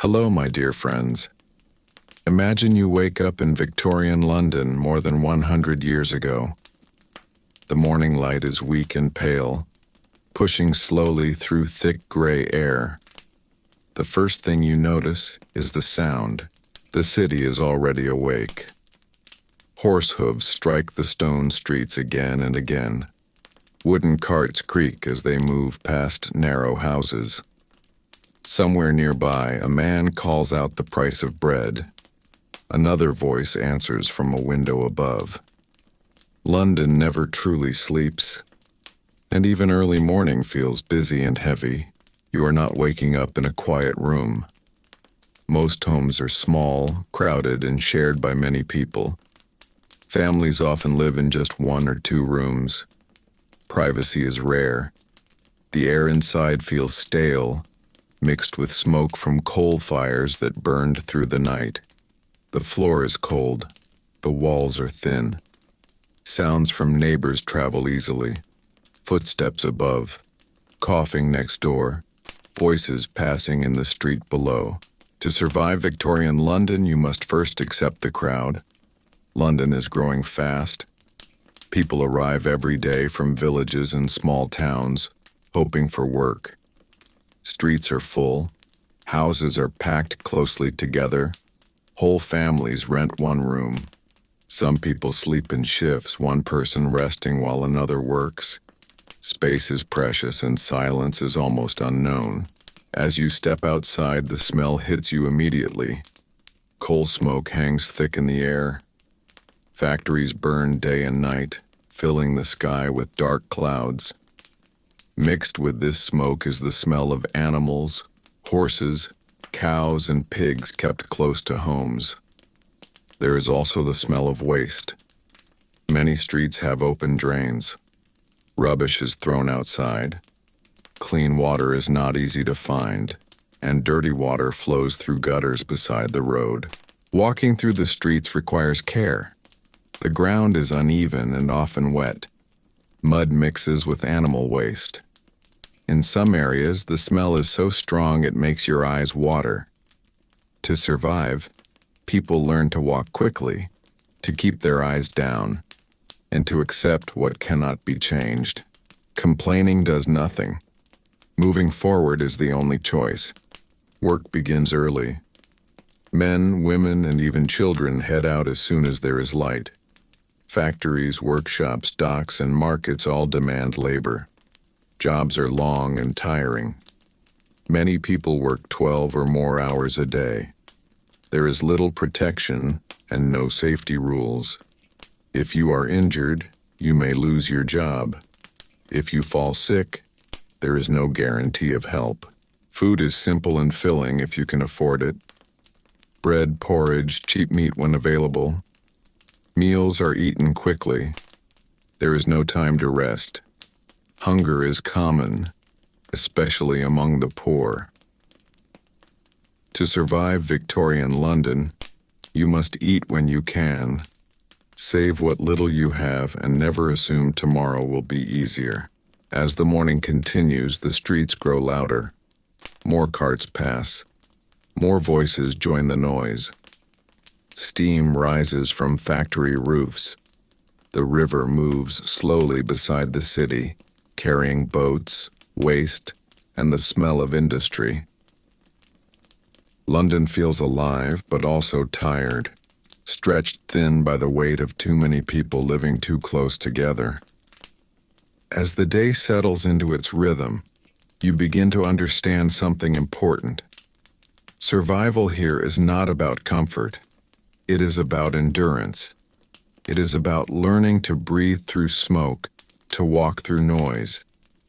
Hello, my dear friends. Imagine you wake up in Victorian London more than 100 years ago. The morning light is weak and pale, pushing slowly through thick gray air. The first thing you notice is the sound. The city is already awake. Horse hooves strike the stone streets again and again. Wooden carts creak as they move past narrow houses. Somewhere nearby, a man calls out the price of bread. Another voice answers from a window above. London never truly sleeps, and even early morning feels busy and heavy. You are not waking up in a quiet room. Most homes are small, crowded, and shared by many people. Families often live in just one or two rooms. Privacy is rare. The air inside feels stale, mixed with smoke from coal fires that burned through the night. The floor is cold. The walls are thin. Sounds from neighbors travel easily. Footsteps above, coughing next door, voices passing in the street below. To survive Victorian London, you must first accept the crowd. London is growing fast. People arrive every day from villages and small towns, hoping for work. Streets are full. Houses are packed closely together. Whole families rent one room. Some people sleep in shifts, one person resting while another works. Space is precious and silence is almost unknown. As you step outside, the smell hits you immediately. Coal smoke hangs thick in the air. Factories burn day and night, filling the sky with dark clouds. Mixed with this smoke is the smell of animals, horses, cows, and pigs kept close to homes. There is also the smell of waste. Many streets have open drains. Rubbish is thrown outside. Clean water is not easy to find, and dirty water flows through gutters beside the road. Walking through the streets requires care. The ground is uneven and often wet. Mud mixes with animal waste. In some areas, the smell is so strong it makes your eyes water. To survive, people learn to walk quickly, to keep their eyes down, and to accept what cannot be changed. Complaining does nothing. Moving forward is the only choice. Work begins early. Men, women, and even children head out as soon as there is light. Factories, workshops, docks, and markets all demand labor. Jobs are long and tiring. Many people work 12 or more hours a day. There is little protection and no safety rules. If you are injured, you may lose your job. If you fall sick, there is no guarantee of help. Food is simple and filling if you can afford it. Bread, porridge, cheap meat when available. Meals are eaten quickly. There is no time to rest. Hunger is common, especially among the poor. To survive Victorian London, you must eat when you can. Save what little you have and never assume tomorrow will be easier. As the morning continues, the streets grow louder. More carts pass. More voices join the noise. Steam rises from factory roofs. The river moves slowly beside the city, carrying boats, waste, and the smell of industry. London feels alive, but also tired, stretched thin by the weight of too many people living too close together. As the day settles into its rhythm, you begin to understand something important. Survival here is not about comfort. It is about endurance. It is about learning to breathe through smoke, to walk through noise,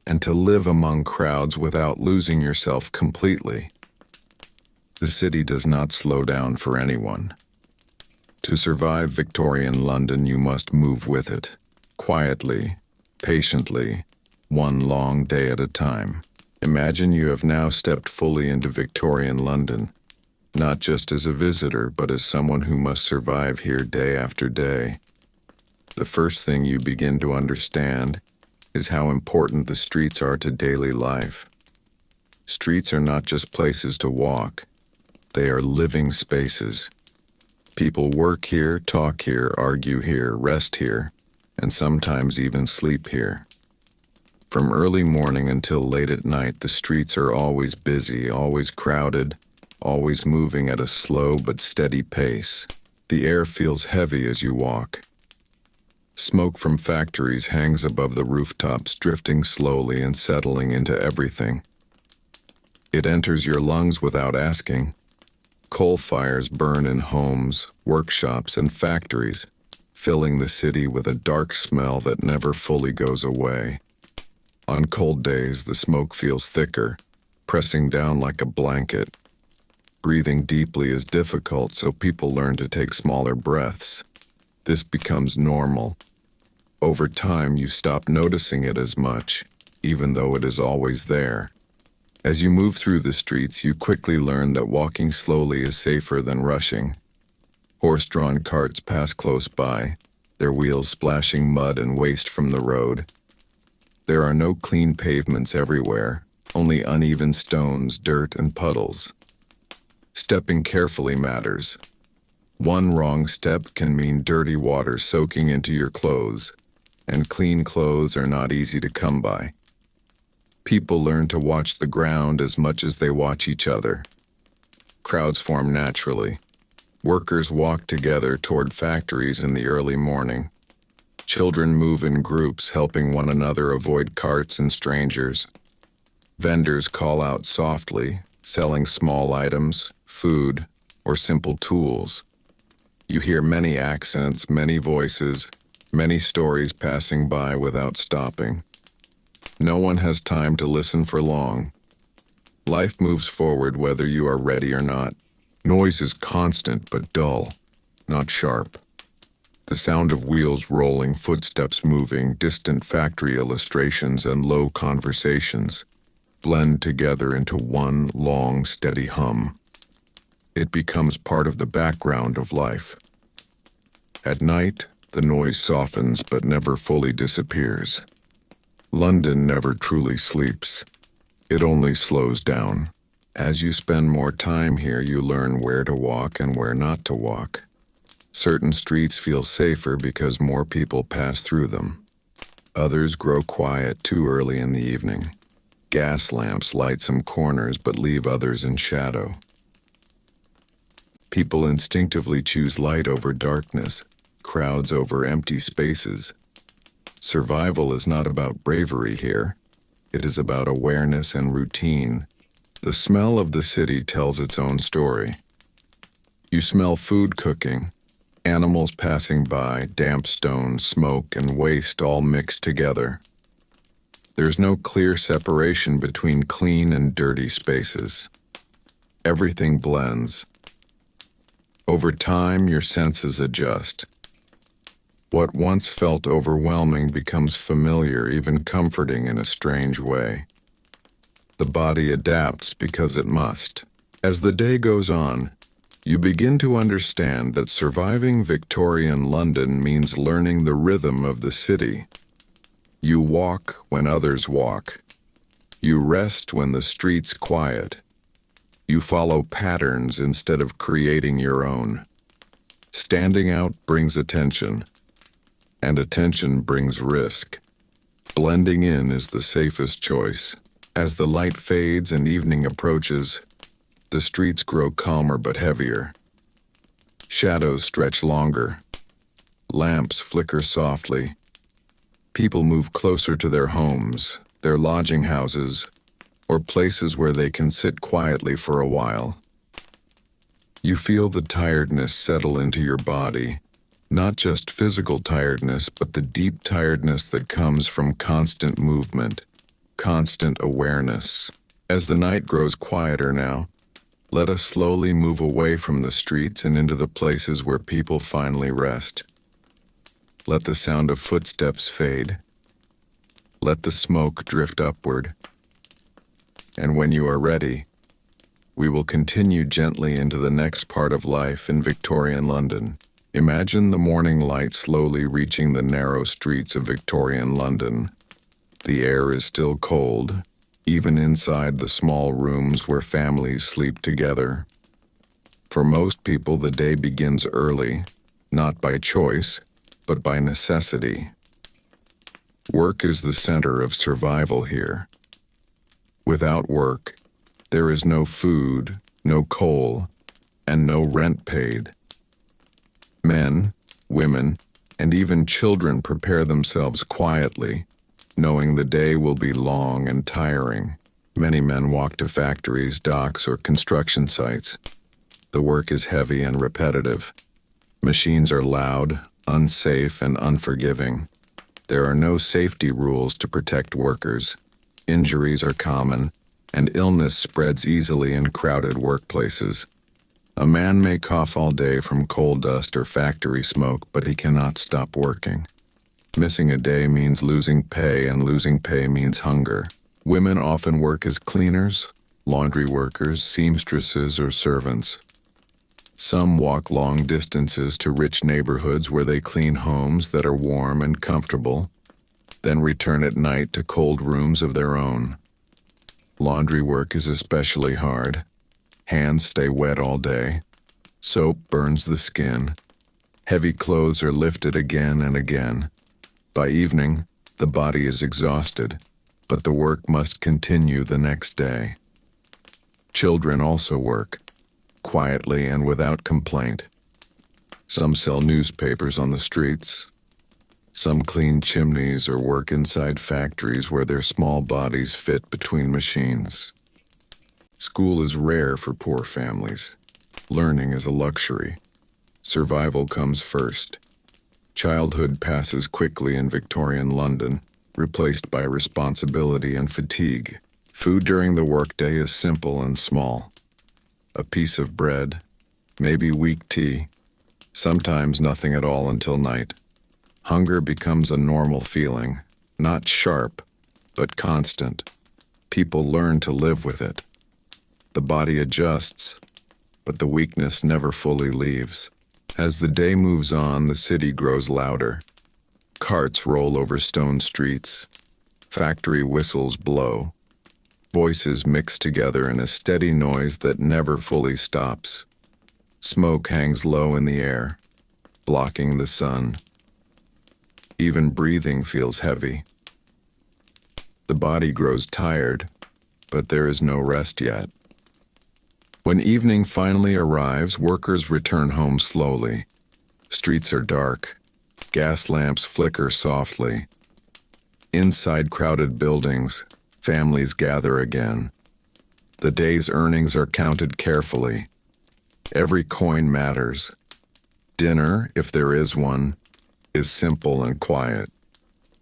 and to live among crowds without losing yourself completely. The city does not slow down for anyone. To survive Victorian London, you must move with it, quietly, patiently, one long day at a time. Imagine you have now stepped fully into Victorian London, not just as a visitor, but as someone who must survive here day after day. The first thing you begin to understand is how important the streets are to daily life. Streets are not just places to walk. They are living spaces. People work here, talk here, argue here, rest here, and sometimes even sleep here. From early morning until late at night, the streets are always busy, always crowded, always moving at a slow but steady pace. The air feels heavy as you walk. Smoke from factories hangs above the rooftops, drifting slowly and settling into everything. It enters your lungs without asking. Coal fires burn in homes, workshops, and factories, filling the city with a dark smell that never fully goes away. On cold days, the smoke feels thicker, pressing down like a blanket. Breathing deeply is difficult, so people learn to take smaller breaths. This becomes normal. Over time, you stop noticing it as much, even though it is always there. As you move through the streets, you quickly learn that walking slowly is safer than rushing. Horse-drawn carts pass close by, their wheels splashing mud and waste from the road. There are no clean pavements everywhere, only uneven stones, dirt, and puddles. Stepping carefully matters. One wrong step can mean dirty water soaking into your clothes, and clean clothes are not easy to come by. People learn to watch the ground as much as they watch each other. Crowds form naturally. Workers walk together toward factories in the early morning. Children move in groups, helping one another avoid carts and strangers. Vendors call out softly, selling small items, food, or simple tools. You hear many accents, many voices, many stories passing by without stopping. No one has time to listen for long. Life moves forward whether you are ready or not. Noise is constant but dull, not sharp. The sound of wheels rolling, footsteps moving, distant factory illustrations, and low conversations blend together into one long, steady hum. It becomes part of the background of life. At night, the noise softens but never fully disappears. London never truly sleeps. It only slows down. As you spend more time here, you learn where to walk and where not to walk. Certain streets feel safer because more people pass through them. Others grow quiet too early in the evening. Gas lamps light some corners but leave others in shadow. People instinctively choose light over darkness, crowds over empty spaces. Survival is not about bravery here. It is about awareness and routine. The smell of the city tells its own story. You smell food cooking, animals passing by, damp stones, smoke, and waste all mixed together. There's no clear separation between clean and dirty spaces. Everything blends. Over time, your senses adjust. What once felt overwhelming becomes familiar, even comforting in a strange way. The body adapts because it must. As the day goes on, you begin to understand that surviving Victorian London means learning the rhythm of the city. You walk when others walk. You rest when the street's quiet. You follow patterns instead of creating your own. Standing out brings attention, and attention brings risk. Blending in is the safest choice. As the light fades and evening approaches, the streets grow calmer but heavier. Shadows stretch longer. Lamps flicker softly. People move closer to their homes, their lodging houses, or places where they can sit quietly for a while. You feel the tiredness settle into your body, not just physical tiredness, but the deep tiredness that comes from constant movement, constant awareness. As the night grows quieter now, let us slowly move away from the streets and into the places where people finally rest. Let the sound of footsteps fade. Let the smoke drift upward. And when you are ready, we will continue gently into the next part of life in Victorian London. Imagine the morning light slowly reaching the narrow streets of Victorian London. The air is still cold, even inside the small rooms where families sleep together. For most people, the day begins early, not by choice, but by necessity. Work is the center of survival here. Without work, there is no food, no coal, and no rent paid. Men, women, and even children prepare themselves quietly, knowing the day will be long and tiring. Many men walk to factories, docks, or construction sites. The work is heavy and repetitive. Machines are loud, unsafe, and unforgiving. There are no safety rules to protect workers. Injuries are common, and illness spreads easily in crowded workplaces. A man may cough all day from coal dust or factory smoke, but he cannot stop working. Missing a day means losing pay, and losing pay means hunger. Women often work as cleaners, laundry workers, seamstresses, or servants. Some walk long distances to rich neighborhoods where they clean homes that are warm and comfortable, then return at night to cold rooms of their own. Laundry work is especially hard. Hands stay wet all day. Soap burns the skin. Heavy clothes are lifted again and again. By evening, the body is exhausted, but the work must continue the next day. Children also work, quietly and without complaint. Some sell newspapers on the streets. Some clean chimneys or work inside factories where their small bodies fit between machines. School is rare for poor families. Learning is a luxury. Survival comes first. Childhood passes quickly in Victorian London, replaced by responsibility and fatigue. Food during the workday is simple and small. A piece of bread, maybe weak tea, sometimes nothing at all until night. Hunger becomes a normal feeling, not sharp, but constant. People learn to live with it. The body adjusts, but the weakness never fully leaves. As the day moves on, the city grows louder. Carts roll over stone streets. Factory whistles blow. Voices mix together in a steady noise that never fully stops. Smoke hangs low in the air, blocking the sun. Even breathing feels heavy. The body grows tired, but there is no rest yet. When evening finally arrives, workers return home slowly. Streets are dark. Gas lamps flicker softly. Inside crowded buildings, families gather again. The day's earnings are counted carefully. Every coin matters. Dinner, if there is one, is simple and quiet.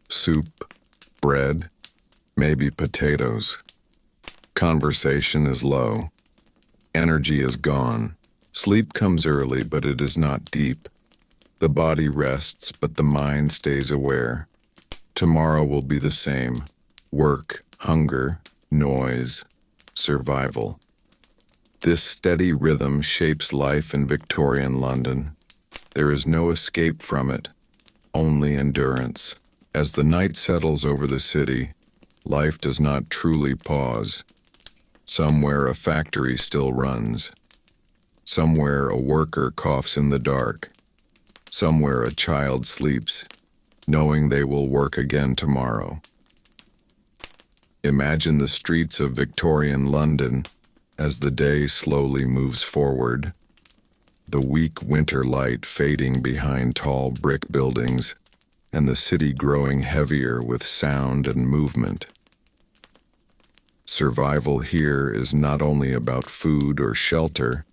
Soup, bread, maybe potatoes. Conversation is low. Energy is gone. Sleep comes early, but it is not deep. The body rests, but the mind stays aware. Tomorrow will be the same. Work, hunger, noise, survival. This steady rhythm shapes life in Victorian London. There is no escape from it, only endurance. As the night settles over the city, life does not truly pause. Somewhere a factory still runs. Somewhere a worker coughs in the dark. Somewhere a child sleeps, knowing they will work again tomorrow. Imagine the streets of Victorian London as the day slowly moves forward. The weak winter light fading behind tall brick buildings, and the city growing heavier with sound and movement. Survival here is not only about food or shelter,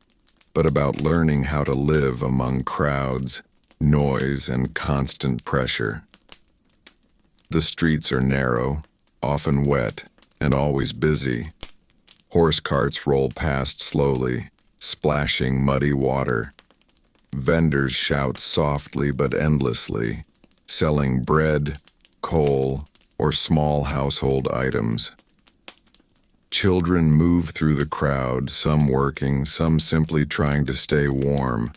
but about learning how to live among crowds, noise, and constant pressure. The streets are narrow, often wet, and always busy. Horse carts roll past slowly, splashing muddy water. Vendors shout softly but endlessly, selling bread, coal, or small household items. Children move through the crowd, some working, some simply trying to stay warm.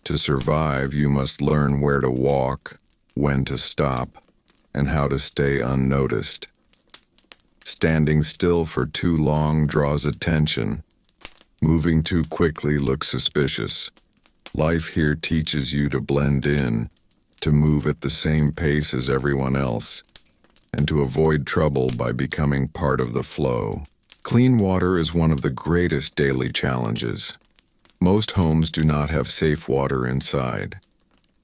To survive, you must learn where to walk, when to stop, and how to stay unnoticed. Standing still for too long draws attention. Moving too quickly looks suspicious. Life here teaches you to blend in, to move at the same pace as everyone else, and to avoid trouble by becoming part of the flow. Clean water is one of the greatest daily challenges. Most homes do not have safe water inside.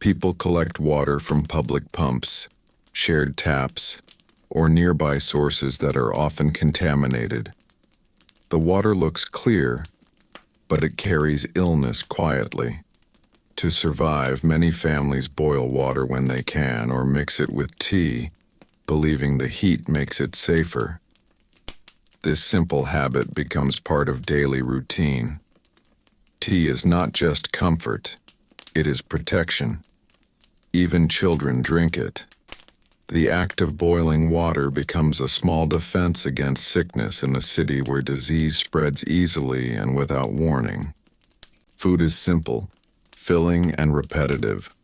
People collect water from public pumps, shared taps, or nearby sources that are often contaminated. The water looks clear, but it carries illness quietly. To survive, many families boil water when they can or mix it with tea, believing the heat makes it safer. This simple habit becomes part of daily routine. Tea is not just comfort, it is protection. Even children drink it. The act of boiling water becomes a small defense against sickness in a city where disease spreads easily and without warning. Food is simple, filling, and repetitive.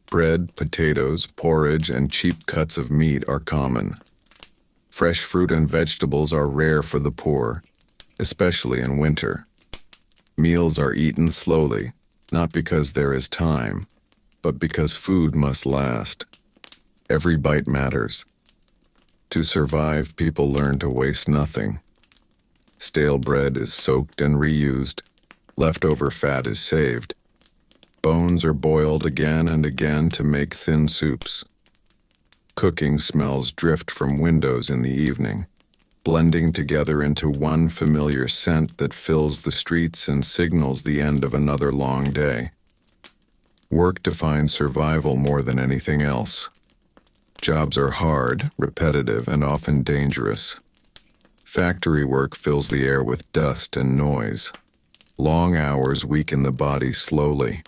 Bread, potatoes, porridge, and cheap cuts of meat are common. Fresh fruit and vegetables are rare for the poor, especially in winter. Meals are eaten slowly, not because there is time, but because food must last. Every bite matters. To survive, people learn to waste nothing. Stale bread is soaked and reused. Leftover fat is saved. Bones are boiled again and again to make thin soups. Cooking smells drift from windows in the evening, blending together into one familiar scent that fills the streets and signals the end of another long day. Work defines survival more than anything else. Jobs are hard, repetitive, and often dangerous. Factory work fills the air with dust and noise. Long hours weaken the body slowly.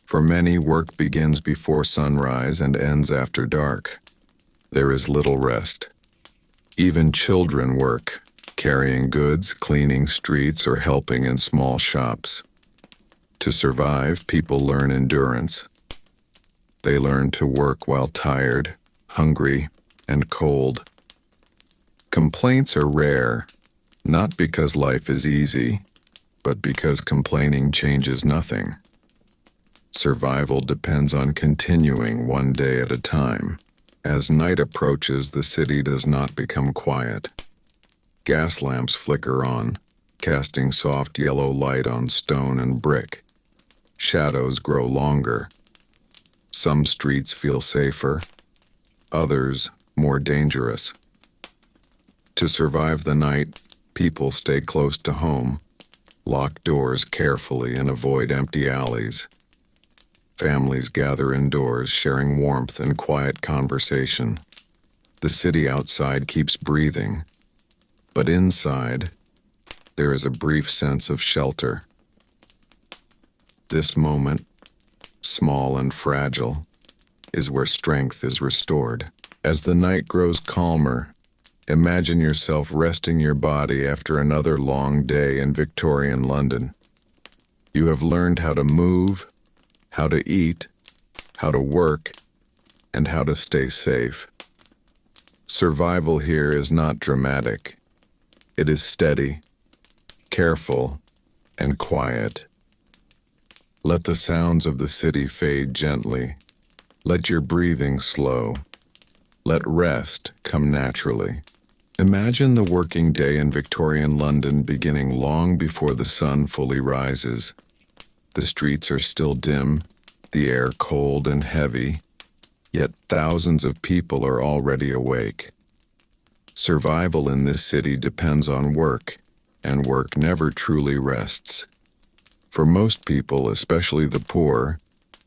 For many, work begins before sunrise and ends after dark. There is little rest. Even children work, carrying goods, cleaning streets, or helping in small shops. To survive, people learn endurance. They learn to work while tired, hungry, and cold. Complaints are rare, not because life is easy, but because complaining changes nothing. Survival depends on continuing one day at a time. As night approaches, the city does not become quiet. Gas lamps flicker on, casting soft yellow light on stone and brick. Shadows grow longer. Some streets feel safer, others more dangerous. To survive the night, people stay close to home, lock doors carefully, and avoid empty alleys. Families gather indoors, sharing warmth and quiet conversation. The city outside keeps breathing, but inside, there is a brief sense of shelter. This moment, small and fragile, is where strength is restored. As the night grows calmer, imagine yourself resting your body after another long day in Victorian London. You have learned how to move, how to eat, how to work, and how to stay safe. Survival here is not dramatic. It is steady, careful, and quiet. Let the sounds of the city fade gently. Let your breathing slow. Let rest come naturally. Imagine the working day in Victorian London beginning long before the sun fully rises. The streets are still dim, the air cold and heavy, yet thousands of people are already awake. Survival in this city depends on work, and work never truly rests. For most people, especially the poor,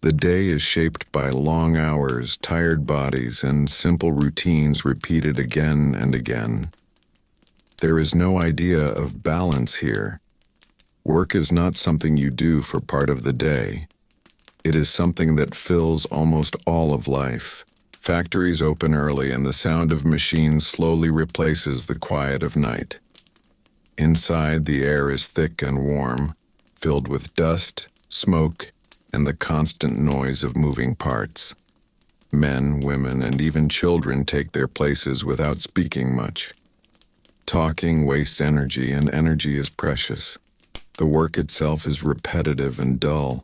the day is shaped by long hours, tired bodies, and simple routines repeated again and again. There is no idea of balance here. Work is not something you do for part of the day. It is something that fills almost all of life. Factories open early and the sound of machines slowly replaces the quiet of night. Inside, the air is thick and warm, filled with dust, smoke, and the constant noise of moving parts. Men, women, and even children take their places without speaking much. Talking wastes energy, and energy is precious. The work itself is repetitive and dull.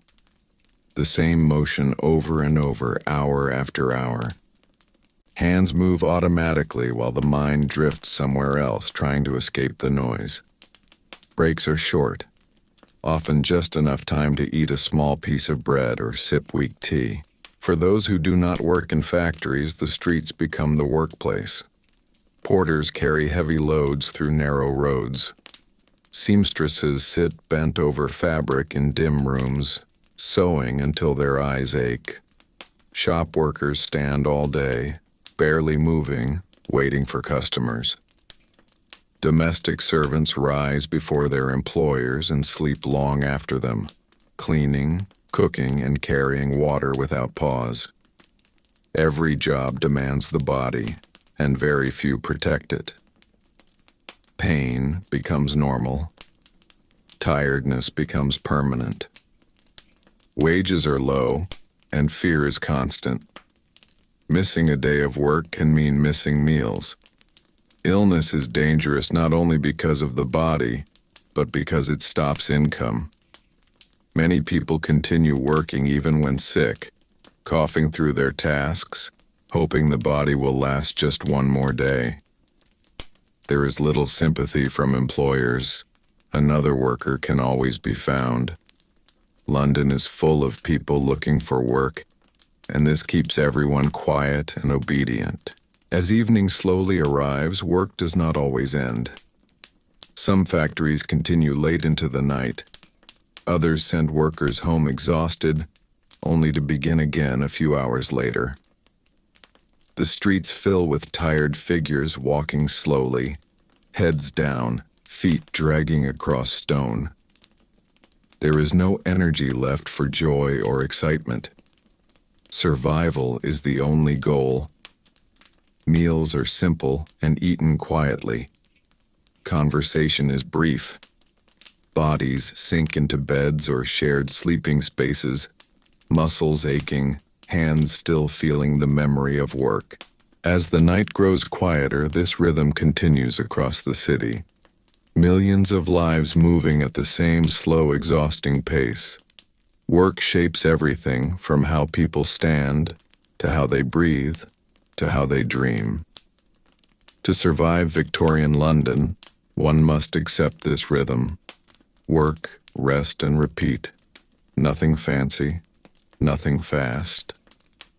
The same motion over and over, hour after hour. Hands move automatically while the mind drifts somewhere else, trying to escape the noise. Breaks are short, often just enough time to eat a small piece of bread or sip weak tea. For those who do not work in factories, the streets become the workplace. Porters carry heavy loads through narrow roads. Seamstresses sit bent over fabric in dim rooms, sewing until their eyes ache. Shop workers stand all day, barely moving, waiting for customers. Domestic servants rise before their employers and sleep long after them, cleaning, cooking, and carrying water without pause. Every job demands the body, and very few protect it. Pain becomes normal. Tiredness becomes permanent. Wages are low, and fear is constant. Missing a day of work can mean missing meals. Illness is dangerous not only because of the body, but because it stops income. Many people continue working even when sick, coughing through their tasks, hoping the body will last just one more day. There is little sympathy from employers. Another worker can always be found. London is full of people looking for work, and this keeps everyone quiet and obedient. As evening slowly arrives, work does not always end. Some factories continue late into the night. Others send workers home exhausted, only to begin again a few hours later. The streets fill with tired figures walking slowly, heads down, feet dragging across stone. There is no energy left for joy or excitement. Survival is the only goal. Meals are simple and eaten quietly. Conversation is brief. Bodies sink into beds or shared sleeping spaces, muscles aching, hands still feeling the memory of work. As the night grows quieter, this rhythm continues across the city. Millions of lives moving at the same slow, exhausting pace. Work shapes everything from how people stand, to how they breathe, to how they dream. To survive Victorian London, one must accept this rhythm. Work, rest, and repeat. Nothing fancy, nothing fast.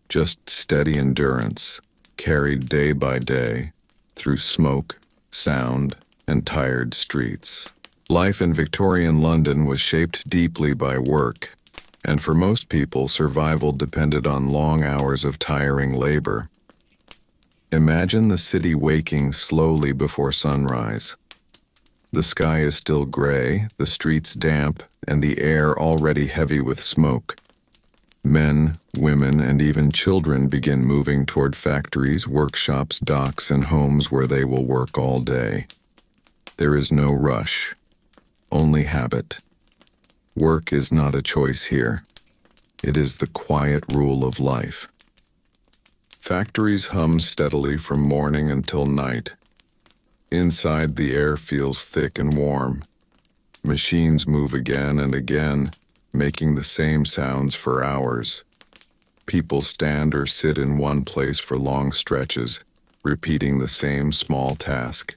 Just steady endurance, carried day by day, through smoke, sound, and tired streets. Life in Victorian London was shaped deeply by work, and for most people, survival depended on long hours of tiring labor. Imagine the city waking slowly before sunrise. The sky is still gray, the streets damp, and the air already heavy with smoke. Men, women, and even children begin moving toward factories, workshops, docks, and homes where they will work all day. There is no rush, only habit. Work is not a choice here. It is the quiet rule of life. Factories hum steadily from morning until night. Inside, the air feels thick and warm. Machines move again and again, making the same sounds for hours. People stand or sit in one place for long stretches, repeating the same small task.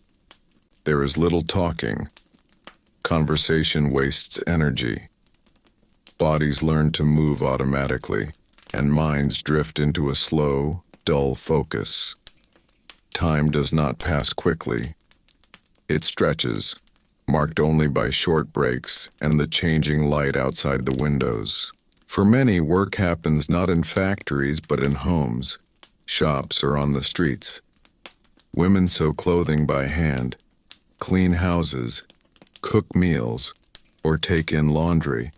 There is little talking. Conversation wastes energy. Bodies learn to move automatically, and minds drift into a slow, dull focus. Time does not pass quickly. It stretches, marked only by short breaks and the changing light outside the windows. For many, work happens not in factories but in homes, shops, or on the streets. Women sew clothing by hand, clean houses, cook meals, or take in laundry.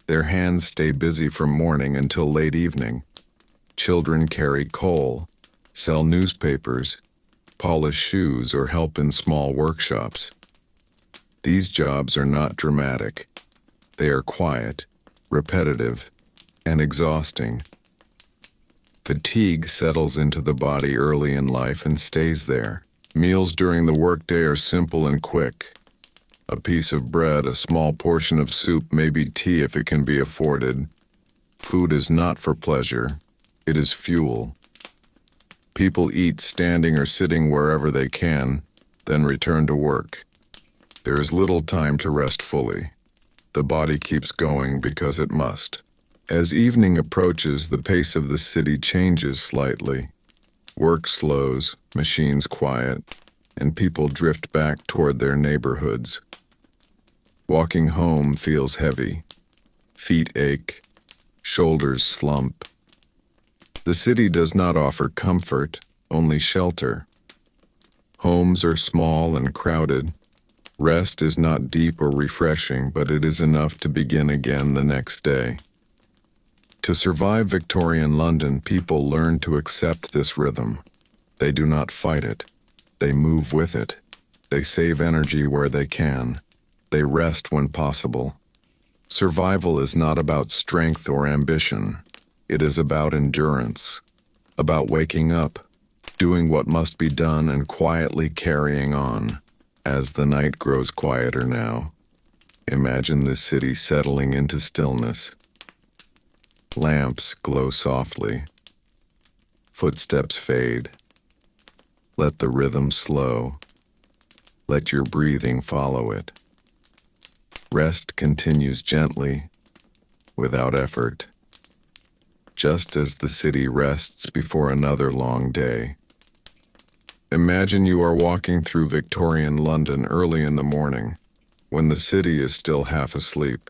Their hands stay busy from morning until late evening. Children carry coal, sell newspapers, polish shoes, or help in small workshops. These jobs are not dramatic. They are quiet, repetitive, and exhausting. Fatigue settles into the body early in life and stays there. Meals during the workday are simple and quick. A piece of bread, a small portion of soup, maybe tea if it can be afforded. Food is not for pleasure. It is fuel. People eat standing or sitting wherever they can, then return to work. There is little time to rest fully. The body keeps going because it must. As evening approaches, the pace of the city changes slightly. Work slows, machines quiet, and people drift back toward their neighborhoods. Walking home feels heavy. Feet ache. Shoulders slump. The city does not offer comfort, only shelter. Homes are small and crowded. Rest is not deep or refreshing, but it is enough to begin again the next day. To survive Victorian London, people learn to accept this rhythm. They do not fight it. They move with it. They save energy where they can. They rest when possible. Survival is not about strength or ambition. It is about endurance, about waking up, doing what must be done, and quietly carrying on. As the night grows quieter now, imagine the city settling into stillness. Lamps glow softly. Footsteps fade. Let the rhythm slow. Let your breathing follow it. Rest continues gently, without effort, just as the city rests before another long day. Imagine you are walking through Victorian London early in the morning, when the city is still half asleep.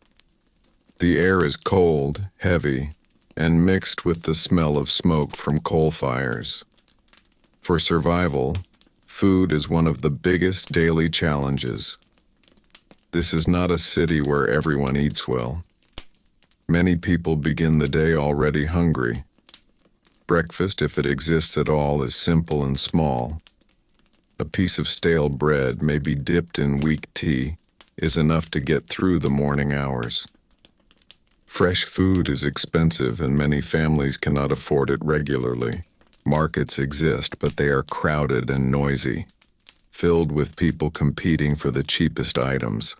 The air is cold, heavy, and mixed with the smell of smoke from coal fires. For survival, food is one of the biggest daily challenges. This is not a city where everyone eats well. Many people begin the day already hungry. Breakfast, if it exists at all, is simple and small. A piece of stale bread, maybe dipped in weak tea, is enough to get through the morning hours. Fresh food is expensive and many families cannot afford it regularly. Markets exist, but they are crowded and noisy, filled with people competing for the cheapest items.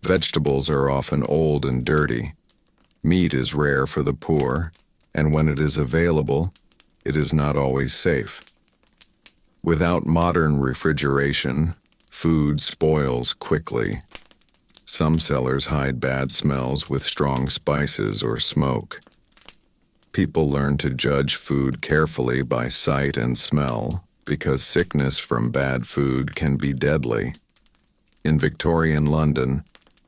Vegetables are often old and dirty. Meat is rare for the poor, and when it is available, it is not always safe. Without modern refrigeration, food spoils quickly. Some sellers hide bad smells with strong spices or smoke. People learn to judge food carefully by sight and smell, because sickness from bad food can be deadly. In Victorian London,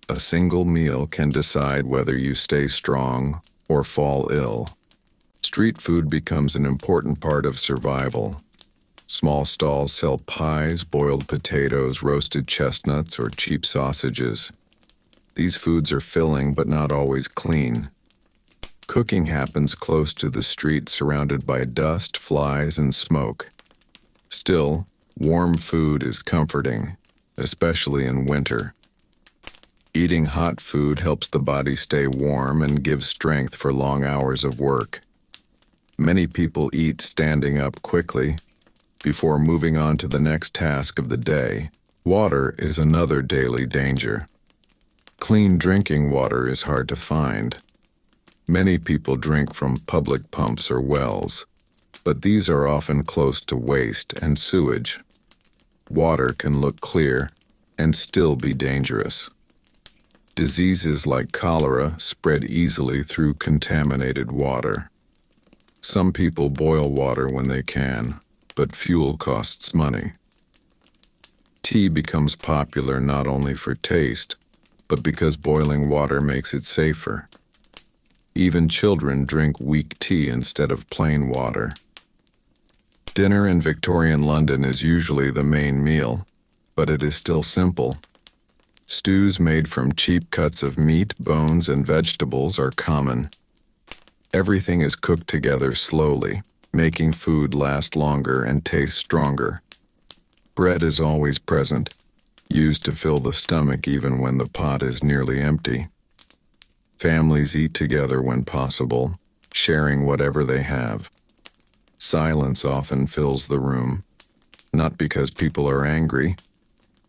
a single meal can decide whether you stay strong or fall ill. Street food becomes an important part of survival. Small stalls sell pies, boiled potatoes, roasted chestnuts, or cheap sausages. These foods are filling but not always clean. Cooking happens close to the street, surrounded by dust, flies, and smoke. Still, warm food is comforting, especially in winter. Eating hot food helps the body stay warm and gives strength for long hours of work. Many people eat standing up quickly before moving on to the next task of the day. Water is another daily danger. Clean drinking water is hard to find. Many people drink from public pumps or wells, but these are often close to waste and sewage. Water can look clear and still be dangerous. Diseases like cholera spread easily through contaminated water. Some people boil water when they can, but fuel costs money. Tea becomes popular not only for taste, but because boiling water makes it safer. Even children drink weak tea instead of plain water. Dinner in Victorian London is usually the main meal, but it is still simple. Stews made from cheap cuts of meat, bones, and vegetables are common. Everything is cooked together slowly, making food last longer and taste stronger. Bread is always present, used to fill the stomach even when the pot is nearly empty. Families eat together when possible, sharing whatever they have. Silence often fills the room, not because people are angry,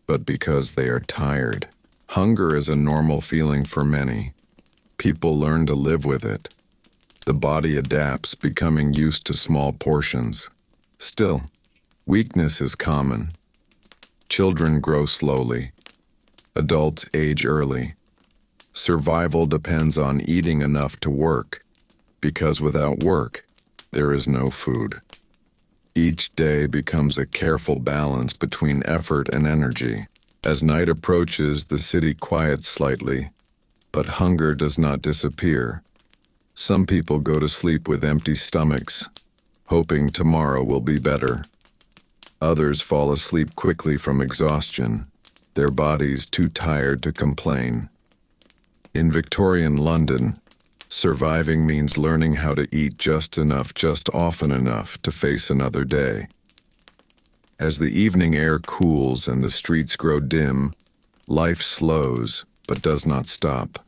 but because they are tired. Hunger is a normal feeling for many. People learn to live with it. The body adapts, becoming used to small portions. Still, weakness is common. Children grow slowly. Adults age early. Survival depends on eating enough to work, because without work, there is no food. Each day becomes a careful balance between effort and energy. As night approaches, the city quiets slightly, but hunger does not disappear. Some people go to sleep with empty stomachs, hoping tomorrow will be better. Others fall asleep quickly from exhaustion, their bodies too tired to complain. In Victorian London, surviving means learning how to eat just enough, just often enough to face another day. As the evening air cools and the streets grow dim, life slows but does not stop.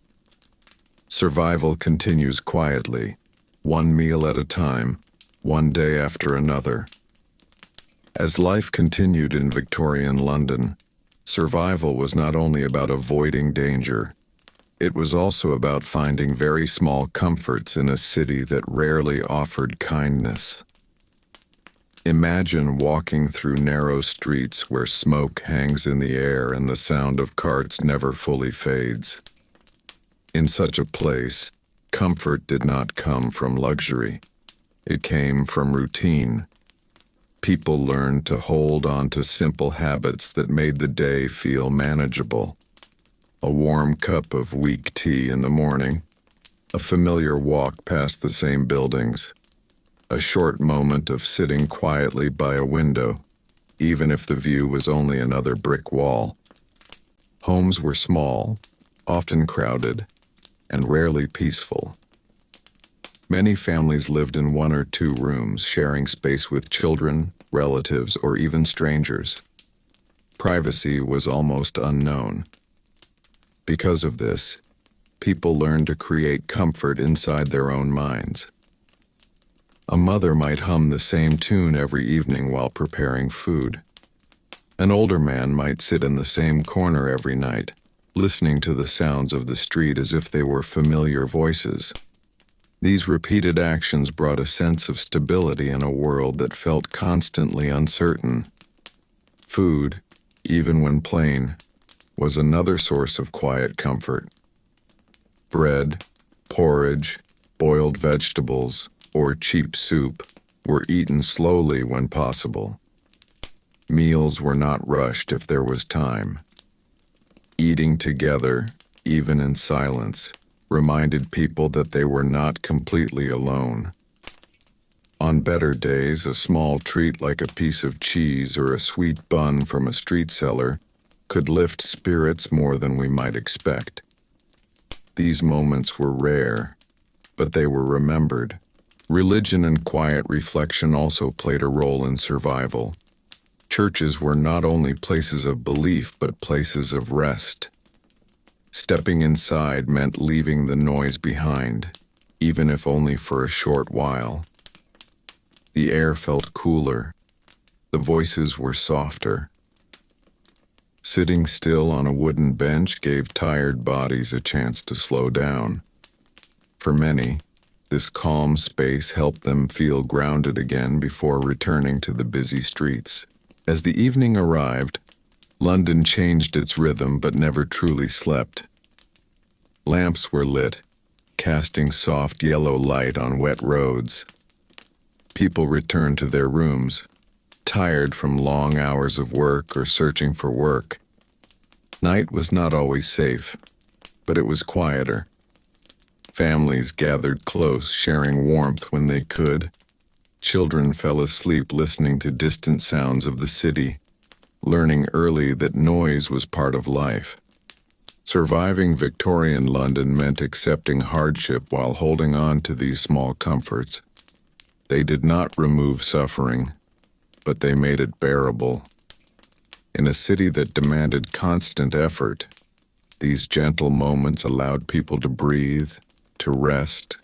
Survival continues quietly, one meal at a time, one day after another. As life continued in Victorian London, survival was not only about avoiding danger, it was also about finding very small comforts in a city that rarely offered kindness. Imagine walking through narrow streets where smoke hangs in the air and the sound of carts never fully fades. In such a place, comfort did not come from luxury. It came from routine. People learned to hold on to simple habits that made the day feel manageable. A warm cup of weak tea in the morning, a familiar walk past the same buildings, a short moment of sitting quietly by a window, even if the view was only another brick wall. Homes were small, often crowded, and rarely peaceful. Many families lived in one or two rooms, sharing space with children, relatives, or even strangers. Privacy was almost unknown. Because of this, people learned to create comfort inside their own minds. A mother might hum the same tune every evening while preparing food. An older man might sit in the same corner every night, listening to the sounds of the street as if they were familiar voices. These repeated actions brought a sense of stability in a world that felt constantly uncertain. Food, even when plain, was another source of quiet comfort. Bread, porridge, boiled vegetables, or cheap soup were eaten slowly when possible. Meals were not rushed if there was time. Eating together, even in silence, reminded people that they were not completely alone. On better days, a small treat like a piece of cheese or a sweet bun from a street seller could lift spirits more than we might expect. These moments were rare, but they were remembered. Religion and quiet reflection also played a role in survival. Churches were not only places of belief, but places of rest. Stepping inside meant leaving the noise behind, even if only for a short while. The air felt cooler. The voices were softer. Sitting still on a wooden bench gave tired bodies a chance to slow down. For many, this calm space helped them feel grounded again before returning to the busy streets. As the evening arrived, London changed its rhythm but never truly slept. Lamps were lit, casting soft yellow light on wet roads. People returned to their rooms, tired from long hours of work or searching for work. Night was not always safe, but it was quieter. Families gathered close, sharing warmth when they could. Children fell asleep listening to distant sounds of the city, learning early that noise was part of life. Surviving Victorian London meant accepting hardship while holding on to these small comforts. They did not remove suffering, but they made it bearable. In a city that demanded constant effort, these gentle moments allowed people to breathe, to rest,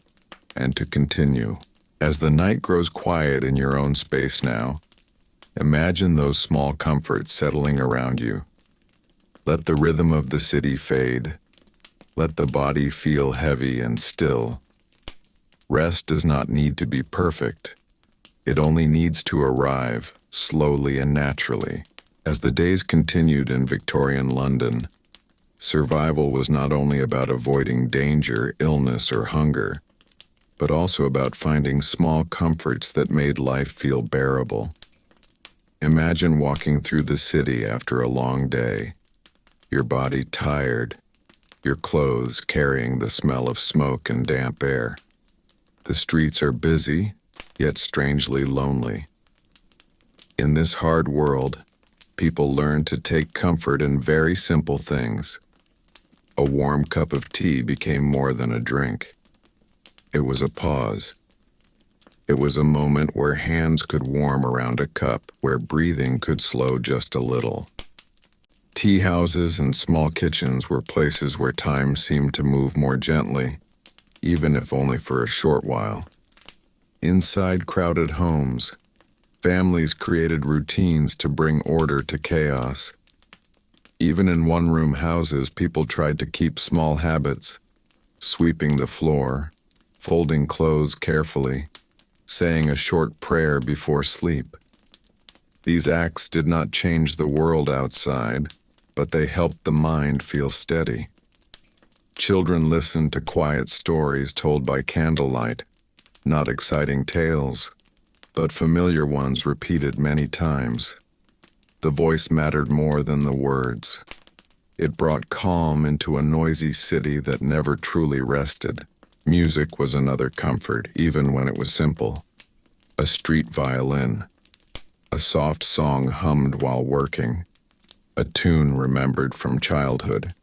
and to continue. As the night grows quiet in your own space now, imagine those small comforts settling around you. Let the rhythm of the city fade. Let the body feel heavy and still. Rest does not need to be perfect. It only needs to arrive, slowly and naturally. As the days continued in Victorian London, survival was not only about avoiding danger, illness, or hunger, but also about finding small comforts that made life feel bearable. Imagine walking through the city after a long day, your body tired, your clothes carrying the smell of smoke and damp air. The streets are busy, yet strangely lonely. In this hard world, people learn to take comfort in very simple things. A warm cup of tea became more than a drink. It was a pause. It was a moment where hands could warm around a cup, where breathing could slow just a little. Tea houses and small kitchens were places where time seemed to move more gently, even if only for a short while. Inside crowded homes, families created routines to bring order to chaos. Even in one-room houses, people tried to keep small habits, sweeping the floor, folding clothes carefully, saying a short prayer before sleep. These acts did not change the world outside, but they helped the mind feel steady. Children listened to quiet stories told by candlelight, not exciting tales, but familiar ones repeated many times. The voice mattered more than the words. It brought calm into a noisy city that never truly rested. Music was another comfort, even when it was simple. A street violin, a soft song hummed while working, a tune remembered from childhood.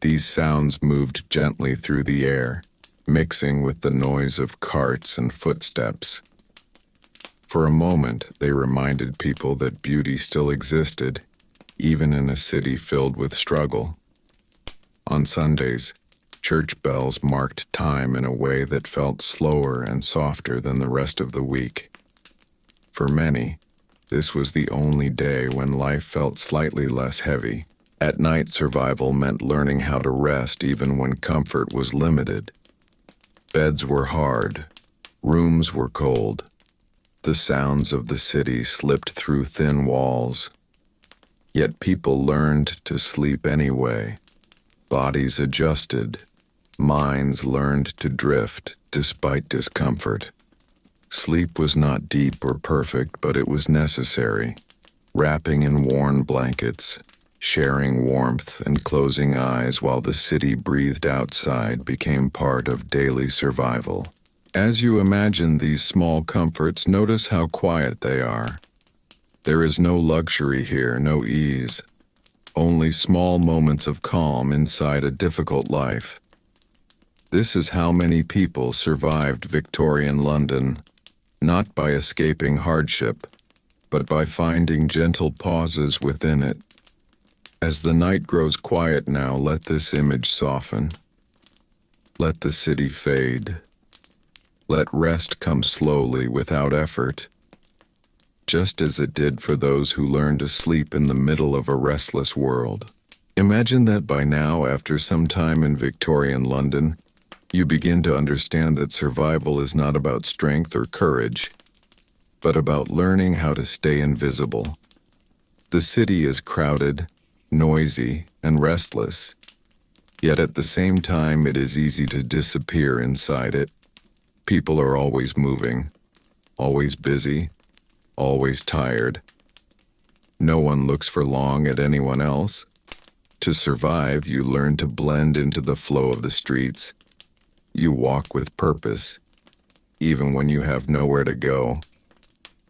These sounds moved gently through the air, mixing with the noise of carts and footsteps. For a moment, they reminded people that beauty still existed, even in a city filled with struggle. On Sundays, church bells marked time in a way that felt slower and softer than the rest of the week. For many, this was the only day when life felt slightly less heavy. At night, survival meant learning how to rest even when comfort was limited. Beds were hard, rooms were cold. The sounds of the city slipped through thin walls. Yet people learned to sleep anyway. Bodies adjusted. Minds learned to drift despite discomfort. Sleep was not deep or perfect, but it was necessary. Wrapping in worn blankets, sharing warmth, and closing eyes while the city breathed outside became part of daily survival. As you imagine these small comforts, notice how quiet they are. There is no luxury here, no ease. Only small moments of calm inside a difficult life. This is how many people survived Victorian London, not by escaping hardship, but by finding gentle pauses within it. As the night grows quiet now, let this image soften. Let the city fade. Let rest come slowly without effort, just as it did for those who learned to sleep in the middle of a restless world. Imagine that by now, after some time in Victorian London, you begin to understand that survival is not about strength or courage, but about learning how to stay invisible. The city is crowded, noisy, and restless, yet at the same time it is easy to disappear inside it. People are always moving, always busy, always tired. No one looks for long at anyone else. To survive, you learn to blend into the flow of the streets. You walk with purpose, even when you have nowhere to go.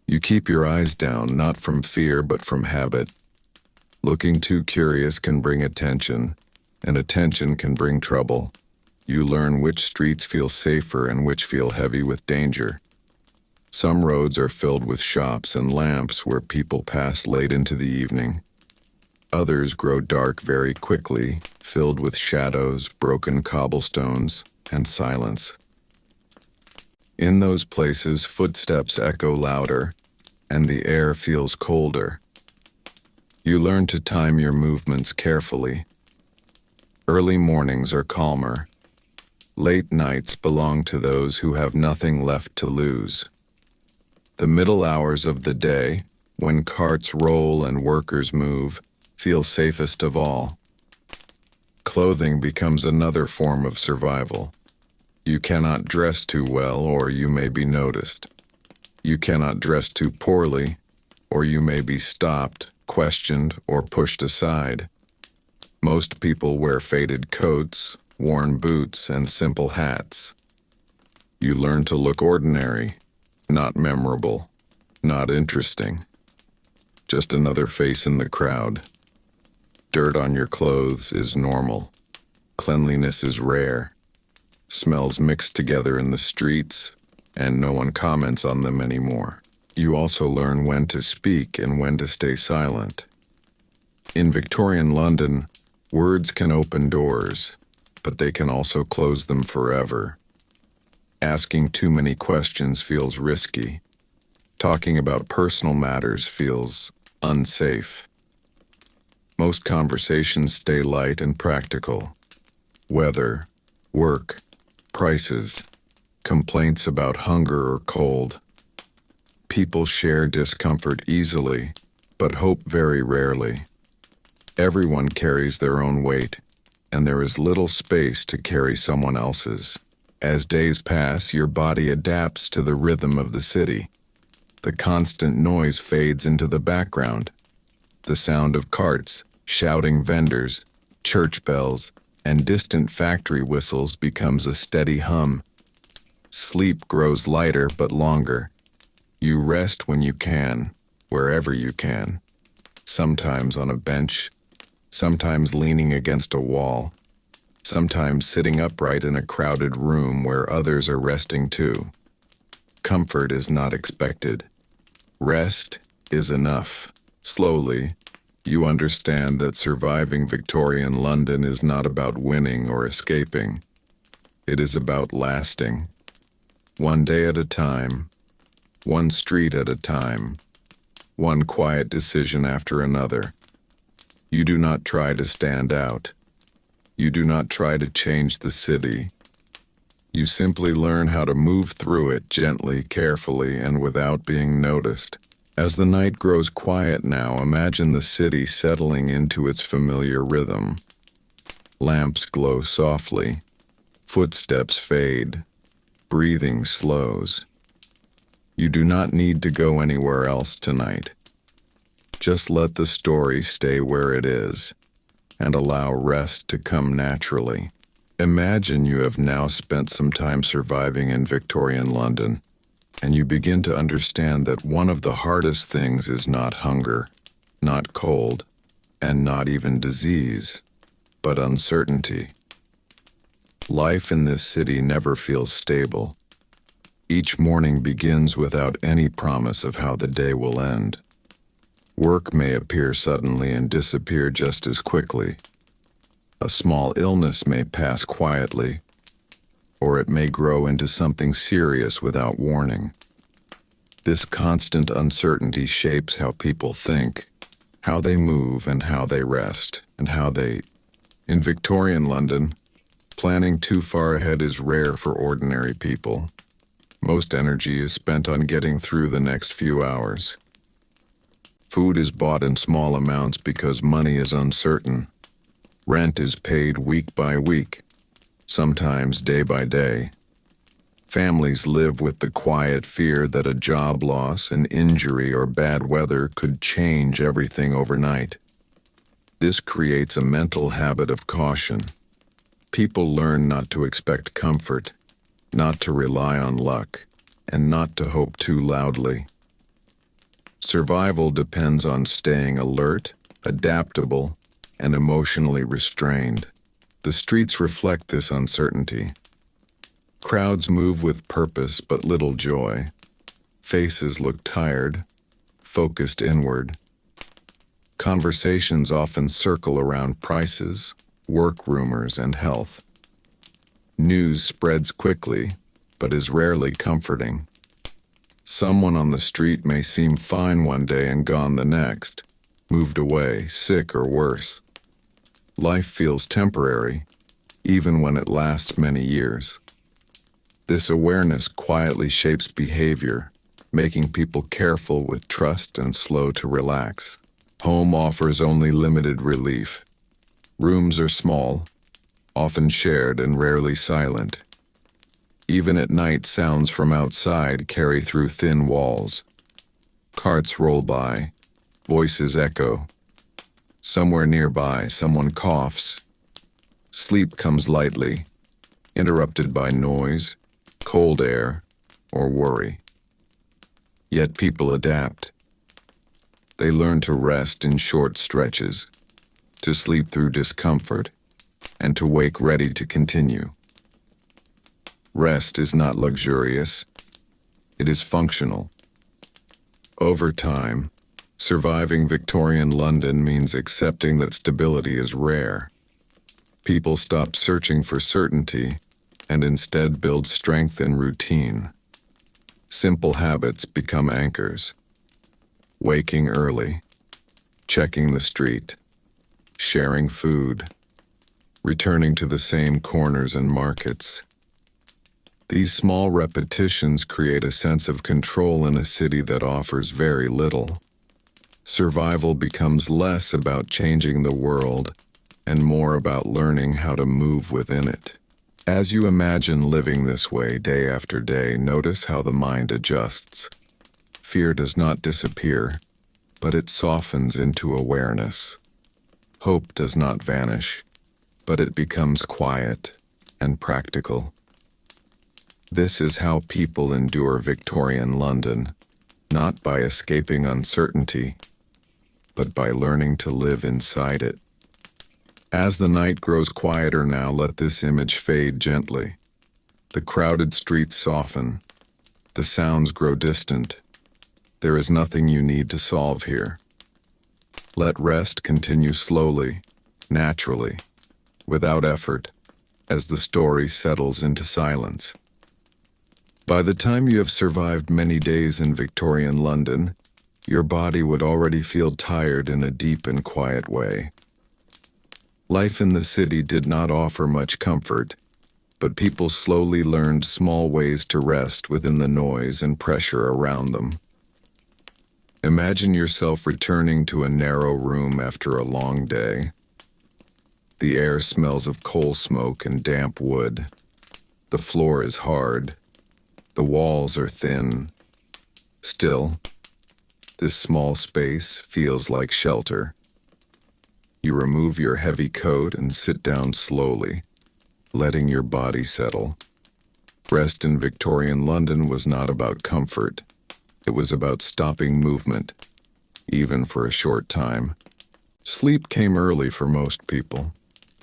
You keep your eyes down, not from fear, but from habit. Looking too curious can bring attention, and attention can bring trouble. You learn which streets feel safer and which feel heavy with danger. Some roads are filled with shops and lamps where people pass late into the evening. Others grow dark very quickly, filled with shadows, broken cobblestones, and silence. In those places, footsteps echo louder, and the air feels colder. You learn to time your movements carefully. Early mornings are calmer. Late nights belong to those who have nothing left to lose. The middle hours of the day, when carts roll and workers move, feel safest of all. Clothing becomes another form of survival. You cannot dress too well, or you may be noticed. You cannot dress too poorly, or you may be stopped, questioned, or pushed aside. Most people wear faded coats, worn boots, and simple hats. You learn to look ordinary, not memorable, not interesting. Just another face in the crowd. Dirt on your clothes is normal. Cleanliness is rare. Smells mix together in the streets, and no one comments on them anymore. You also learn when to speak and when to stay silent. In Victorian London, words can open doors, but they can also close them forever. Asking too many questions feels risky. Talking about personal matters feels unsafe. Most conversations stay light and practical. Weather, work, prices, complaints about hunger or cold. People share discomfort easily, but hope very rarely. Everyone carries their own weight, and there is little space to carry someone else's. As days pass, your body adapts to the rhythm of the city. The constant noise fades into the background. The sound of carts, shouting vendors, church bells, and distant factory whistles becomes a steady hum. Sleep grows lighter but longer. You rest when you can, wherever you can. Sometimes on a bench, sometimes leaning against a wall, sometimes sitting upright in a crowded room where others are resting too. Comfort is not expected. Rest is enough. Slowly, you understand that surviving Victorian London is not about winning or escaping. It is about lasting. One day at a time, one street at a time, one quiet decision after another. You do not try to stand out. You do not try to change the city. You simply learn how to move through it gently, carefully, and without being noticed. As the night grows quiet now, imagine the city settling into its familiar rhythm. Lamps glow softly. Footsteps fade. Breathing slows. You do not need to go anywhere else tonight. Just let the story stay where it is, and allow rest to come naturally. Imagine you have now spent some time surviving in Victorian London, and you begin to understand that one of the hardest things is not hunger, not cold, and not even disease, but uncertainty. Life in this city never feels stable. Each morning begins without any promise of how the day will end. Work may appear suddenly and disappear just as quickly. A small illness may pass quietly, or it may grow into something serious without warning. This constant uncertainty shapes how people think, how they move, and how they rest, and how they... In Victorian London, planning too far ahead is rare for ordinary people. Most energy is spent on getting through the next few hours. Food is bought in small amounts because money is uncertain. Rent is paid week by week, sometimes day by day. Families live with the quiet fear that a job loss, an injury, or bad weather could change everything overnight. This creates a mental habit of caution. People learn not to expect comfort, not to rely on luck, and not to hope too loudly. Survival depends on staying alert, adaptable, and emotionally restrained. The streets reflect this uncertainty. Crowds move with purpose but little joy. Faces look tired, focused inward. Conversations often circle around prices, work rumors, and health. News spreads quickly, but is rarely comforting. Someone on the street may seem fine one day and gone the next. moved away, sick or worse. Life feels temporary, even when it lasts many years. This awareness quietly shapes behavior, making people careful with trust and slow to relax. Home offers only limited relief. Rooms are small, often shared and rarely silent. Even at night, sounds from outside carry through thin walls. Carts roll by, voices echo. Somewhere nearby, someone coughs. Sleep comes lightly, interrupted by noise, cold air, or worry. Yet people adapt. They learn to rest in short stretches, to sleep through discomfort, and to wake ready to continue. Rest is not luxurious, it is functional. Over time, surviving Victorian London means accepting that stability is rare. People stop searching for certainty and instead build strength in routine. Simple habits become anchors. Waking early, checking the street, sharing food, returning to the same corners and markets. These small repetitions create a sense of control in a city that offers very little. Survival becomes less about changing the world and more about learning how to move within it. As you imagine living this way day after day, notice how the mind adjusts. Fear does not disappear, but it softens into awareness. Hope does not vanish, but it becomes quiet and practical. This is how people endure Victorian London, not by escaping uncertainty, but by learning to live inside it. As the night grows quieter now, let this image fade gently. The crowded streets soften. The sounds grow distant. There is nothing you need to solve here. Let rest continue slowly, naturally, without effort, as the story settles into silence. By the time you have survived many days in Victorian London, your body would already feel tired in a deep and quiet way. Life in the city did not offer much comfort, but people slowly learned small ways to rest within the noise and pressure around them. Imagine yourself returning to a narrow room after a long day. The air smells of coal smoke and damp wood. The floor is hard. The walls are thin. Still, this small space feels like shelter. You remove your heavy coat and sit down slowly, letting your body settle. Rest in Victorian London was not about comfort. It was about stopping movement, even for a short time. Sleep came early for most people,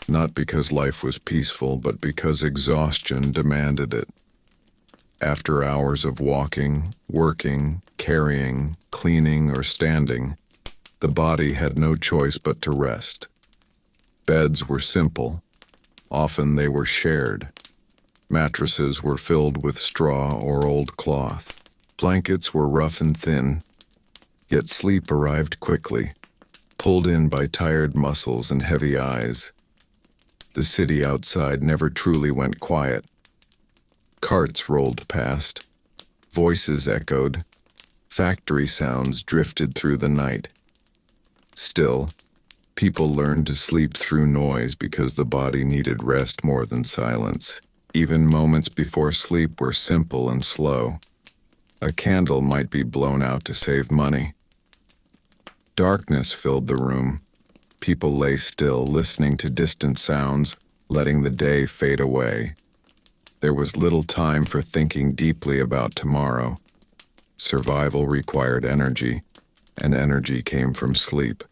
not because life was peaceful, but because exhaustion demanded it. After hours of walking, working, carrying, cleaning, or standing, the body had no choice but to rest. Beds were simple. Often they were shared. Mattresses were filled with straw or old cloth. Blankets were rough and thin, yet sleep arrived quickly, pulled in by tired muscles and heavy eyes. The city outside never truly went quiet. Carts rolled past, voices echoed, factory sounds drifted through the night. Still, people learned to sleep through noise because the body needed rest more than silence. Even moments before sleep were simple and slow. A candle might be blown out to save money. Darkness filled the room. People lay still, listening to distant sounds, letting the day fade away. There was little time for thinking deeply about tomorrow. Survival required energy, and energy came from sleep.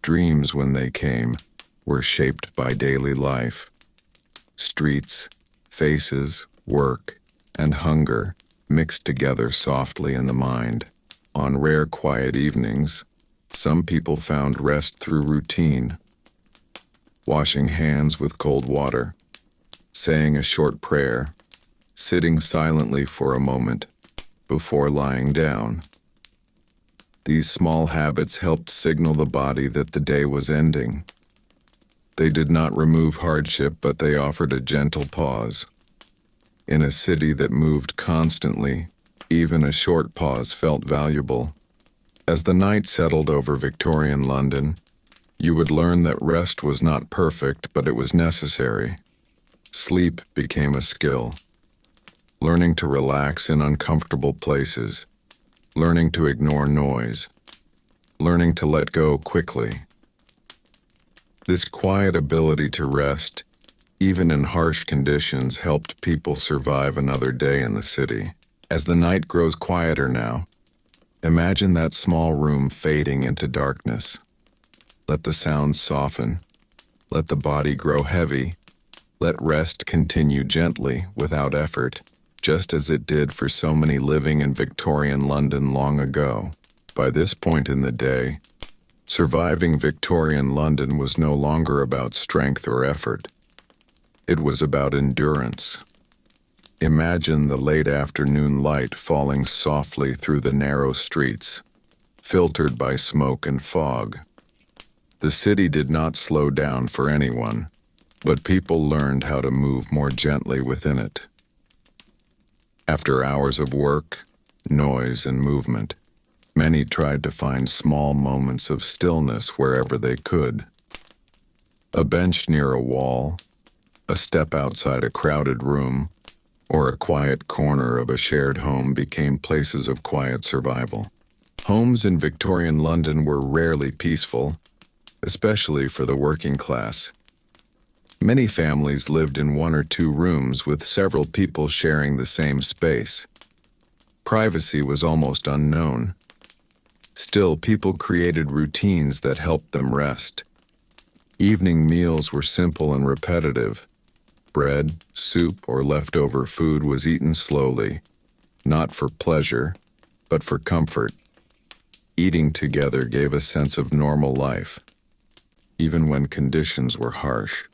Dreams, when they came, were shaped by daily life. Streets, faces, work, and hunger mixed together softly in the mind. On rare quiet evenings, some people found rest through routine. Washing hands with cold water, saying a short prayer, sitting silently for a moment before lying down. These small habits helped signal the body that the day was ending. They did not remove hardship, but they offered a gentle pause. In a city that moved constantly, even a short pause felt valuable. As the night settled over Victorian London, you would learn that rest was not perfect, but it was necessary. Sleep became a skill. Learning to relax in uncomfortable places. Learning to ignore noise. Learning to let go quickly. This quiet ability to rest, even in harsh conditions, helped people survive another day in the city. As the night grows quieter now, imagine that small room fading into darkness. Let the sounds soften. Let the body grow heavy. Let rest continue gently, without effort, just as it did for so many living in Victorian London long ago. By this point in the day, surviving Victorian London was no longer about strength or effort. It was about endurance. Imagine the late afternoon light falling softly through the narrow streets, filtered by smoke and fog. The city did not slow down for anyone, but people learned how to move more gently within it. After hours of work, noise, and movement, many tried to find small moments of stillness wherever they could. A bench near a wall, a step outside a crowded room, or a quiet corner of a shared home became places of quiet survival. Homes in Victorian London were rarely peaceful, especially for the working class. Many families lived in one or two rooms with several people sharing the same space. Privacy was almost unknown. Still, people created routines that helped them rest. Evening meals were simple and repetitive. Bread, soup, or leftover food was eaten slowly, not for pleasure, but for comfort. Eating together gave a sense of normal life, even when conditions were harsh.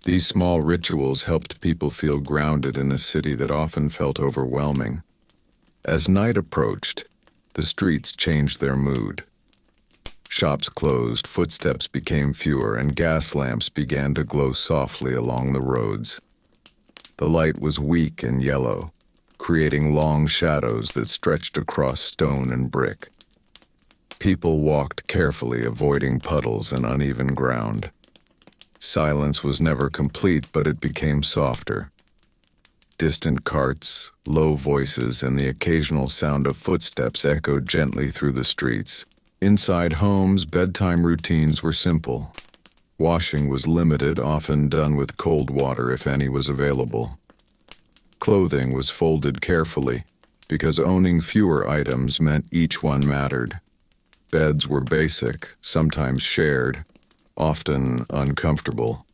These small rituals helped people feel grounded in a city that often felt overwhelming. As night approached, the streets changed their mood. Shops closed, footsteps became fewer, and gas lamps began to glow softly along the roads. The light was weak and yellow, creating long shadows that stretched across stone and brick. People walked carefully, avoiding puddles and uneven ground. Silence was never complete, but it became softer. Distant carts, low voices, and the occasional sound of footsteps echoed gently through the streets. Inside homes, bedtime routines were simple. Washing was limited, often done with cold water if any was available. Clothing was folded carefully, because owning fewer items meant each one mattered. Beds were basic, sometimes shared, often uncomfortable.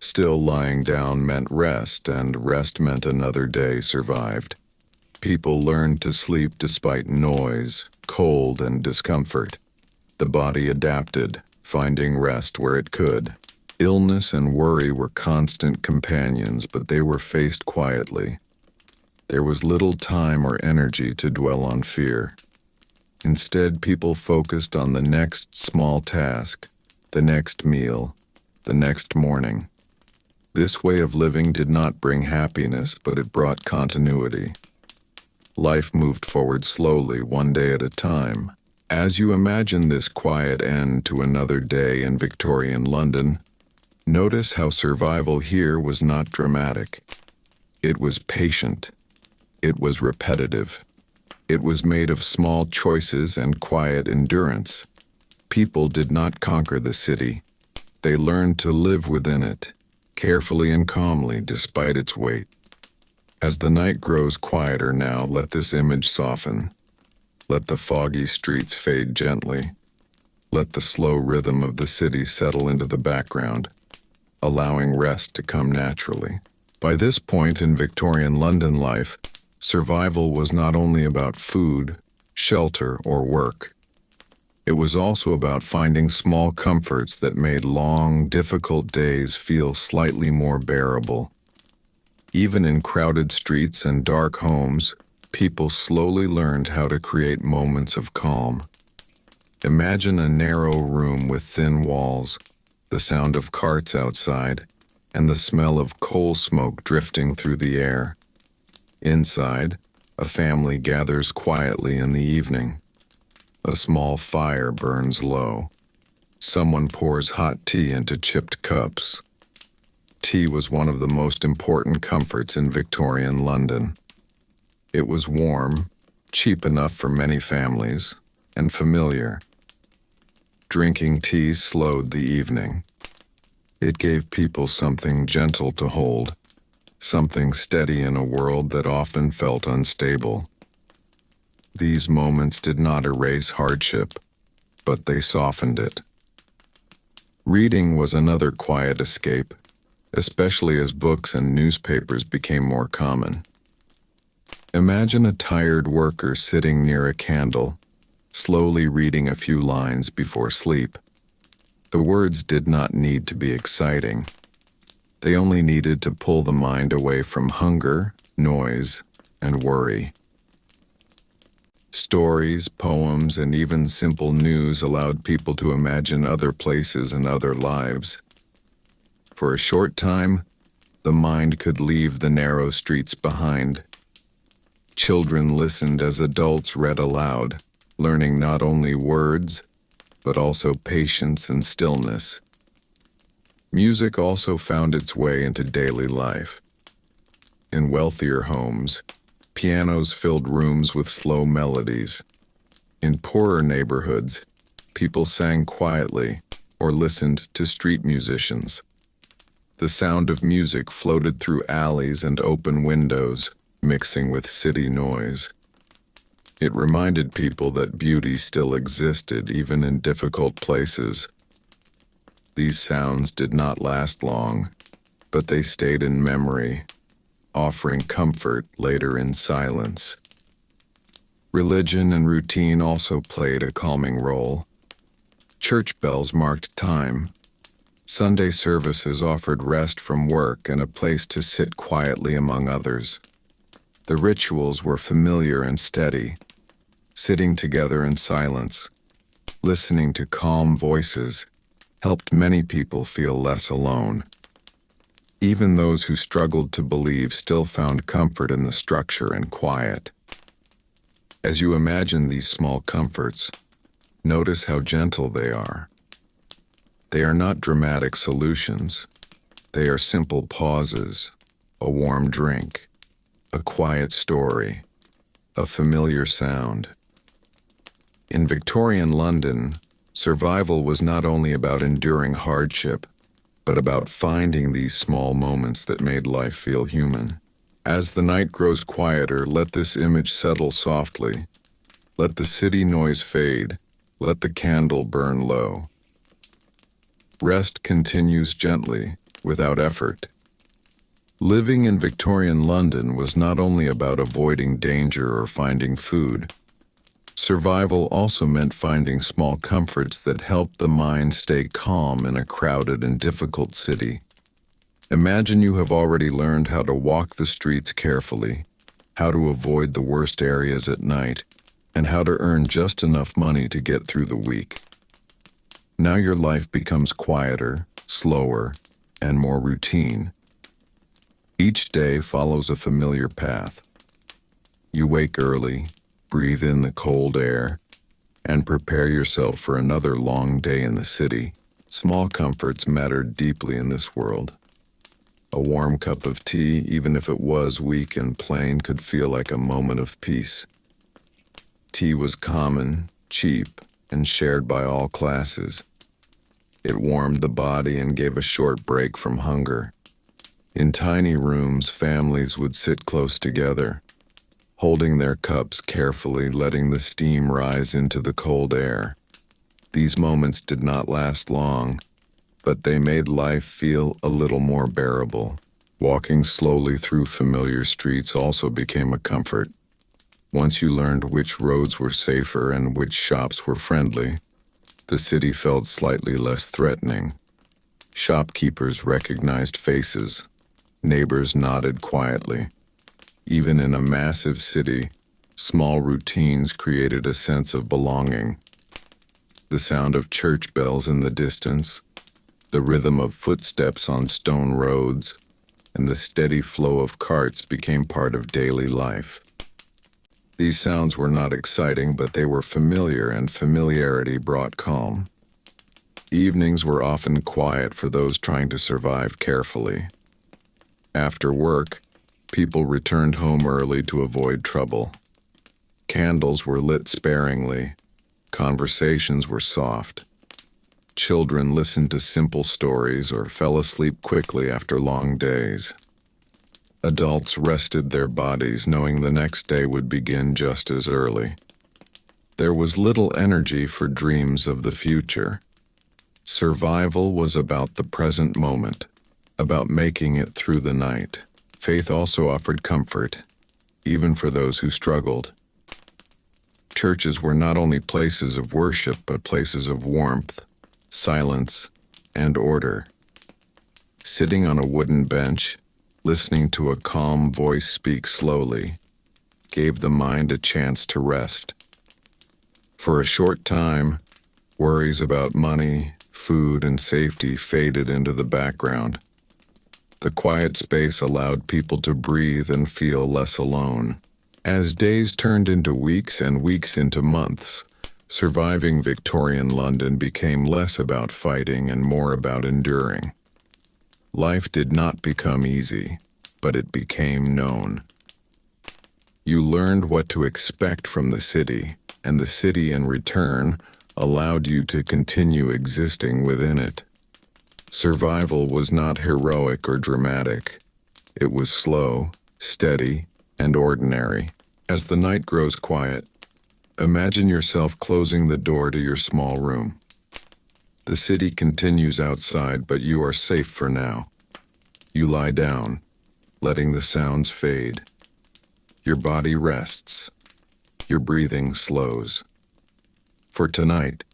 Still, lying down meant rest, and rest meant another day survived. People learned to sleep despite noise, cold, and discomfort. The body adapted, finding rest where it could. Illness and worry were constant companions, but they were faced quietly. There was little time or energy to dwell on fear. Instead, people focused on the next small task, the next meal, the next morning. This way of living did not bring happiness, but it brought continuity. Life moved forward slowly, one day at a time. As you imagine this quiet end to another day in Victorian London, notice how survival here was not dramatic. It was patient. It was repetitive. It was made of small choices and quiet endurance. People did not conquer the city. They learned to live within it, carefully and calmly despite its weight. As the night grows quieter now, let this image soften. Let the foggy streets fade gently. Let the slow rhythm of the city settle into the background, allowing rest to come naturally. By this point in Victorian London life, survival was not only about food, shelter, or work. It was also about finding small comforts that made long, difficult days feel slightly more bearable. Even in crowded streets and dark homes, people slowly learned how to create moments of calm. Imagine a narrow room with thin walls, the sound of carts outside, and the smell of coal smoke drifting through the air. Inside, a family gathers quietly in the evening. A small fire burns low. Someone pours hot tea into chipped cups. Tea was one of the most important comforts in Victorian London. It was warm, cheap enough for many families, and familiar. Drinking tea slowed the evening. It gave people something gentle to hold, something steady in a world that often felt unstable. These moments did not erase hardship, but they softened it. Reading was another quiet escape, especially as books and newspapers became more common. Imagine a tired worker sitting near a candle, slowly reading a few lines before sleep. The words did not need to be exciting. They only needed to pull the mind away from hunger, noise, and worry. Stories, poems, and even simple news allowed people to imagine other places and other lives. For a short time, the mind could leave the narrow streets behind. Children listened as adults read aloud, learning not only words, but also patience and stillness. Music also found its way into daily life. In wealthier homes, pianos filled rooms with slow melodies. In poorer neighborhoods, people sang quietly or listened to street musicians. The sound of music floated through alleys and open windows, mixing with city noise. It reminded people that beauty still existed even in difficult places. These sounds did not last long, but they stayed in memory, offering comfort later in silence. Religion and routine also played a calming role. Church bells marked time. Sunday services offered rest from work and a place to sit quietly among others. The rituals were familiar and steady. Sitting together in silence, listening to calm voices, helped many people feel less alone. Even those who struggled to believe still found comfort in the structure and quiet. As you imagine these small comforts, notice how gentle they are. They are not dramatic solutions. They are simple pauses, a warm drink, a quiet story, a familiar sound. In Victorian London, survival was not only about enduring hardship, but about finding these small moments that made life feel human. As the night grows quieter, let this image settle softly. Let the city noise fade. Let the candle burn low. Rest continues gently, without effort. Living in Victorian London was not only about avoiding danger or finding food. Survival also meant finding small comforts that helped the mind stay calm in a crowded and difficult city. Imagine you have already learned how to walk the streets carefully, how to avoid the worst areas at night, and how to earn just enough money to get through the week. Now your life becomes quieter, slower, and more routine. Each day follows a familiar path. You wake early, breathe in the cold air, and prepare yourself for another long day in the city. Small comforts mattered deeply in this world. A warm cup of tea, even if it was weak and plain, could feel like a moment of peace. Tea was common, cheap, and shared by all classes. It warmed the body and gave a short break from hunger. In tiny rooms, families would sit close together, holding their cups carefully, letting the steam rise into the cold air. These moments did not last long, but they made life feel a little more bearable. Walking slowly through familiar streets also became a comfort. Once you learned which roads were safer and which shops were friendly, the city felt slightly less threatening. Shopkeepers recognized faces. Neighbors nodded quietly. Even in a massive city, Small routines created a sense of belonging. The sound of church bells in the distance, the rhythm of footsteps on stone roads, and the steady flow of carts became part of daily life. These sounds were not exciting, but they were familiar, and familiarity brought calm. Evenings were often quiet for those trying to survive carefully. After work, people returned home early to avoid trouble. Candles were lit sparingly. Conversations were soft. Children listened to simple stories or fell asleep quickly after long days. Adults rested their bodies knowing the next day would begin just as early. There was little energy for dreams of the future. Survival was about the present moment, about making it through the night. Faith also offered comfort, even for those who struggled. Churches were not only places of worship, but places of warmth, silence, and order. Sitting on a wooden bench, listening to a calm voice speak slowly, gave the mind a chance to rest. For a short time, worries about money, food, and safety faded into the background. The quiet space allowed people to breathe and feel less alone. As days turned into weeks and weeks into months, surviving Victorian London became less about fighting and more about enduring. Life did not become easy, but it became known. You learned what to expect from the city, and the city in return allowed you to continue existing within it. Survival was not heroic or dramatic. It was slow, steady, and ordinary. As the night grows quiet, imagine yourself closing the door to your small room. The city continues outside, but you are safe for now. You lie down, letting the sounds fade. Your body rests. Your breathing slows. For tonight,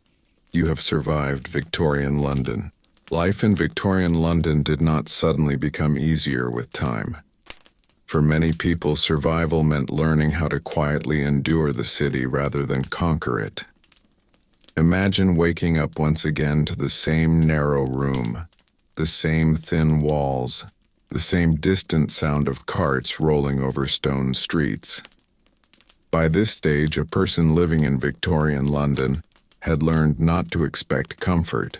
you have survived Victorian London. Life in Victorian London did not suddenly become easier with time. For many people, survival meant learning how to quietly endure the city rather than conquer it. Imagine waking up once again to the same narrow room, the same thin walls, the same distant sound of carts rolling over stone streets. By this stage, a person living in Victorian London had learned not to expect comfort.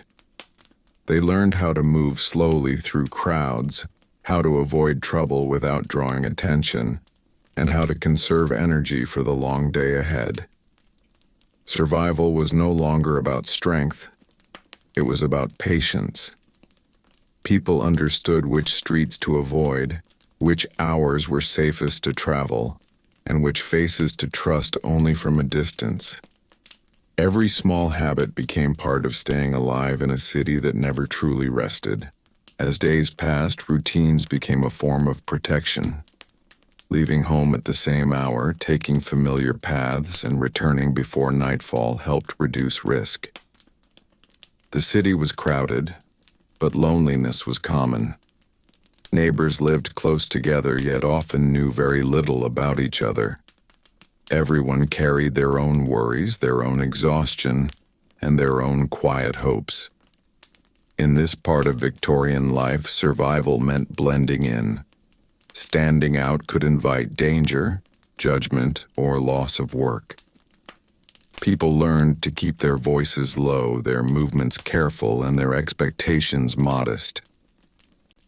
They learned how to move slowly through crowds, how to avoid trouble without drawing attention, and how to conserve energy for the long day ahead. Survival was no longer about strength. It was about patience. People understood which streets to avoid, which hours were safest to travel, and which faces to trust only from a distance. Every small habit became part of staying alive in a city that never truly rested. As days passed, routines became a form of protection. Leaving home at the same hour, taking familiar paths, and returning before nightfall helped reduce risk. The city was crowded, but loneliness was common. Neighbors lived close together, yet often knew very little about each other. Everyone carried their own worries, their own exhaustion, and their own quiet hopes. In this part of Victorian life, survival meant blending in. Standing out could invite danger, judgment, or loss of work. People learned to keep their voices low, their movements careful, and their expectations modest.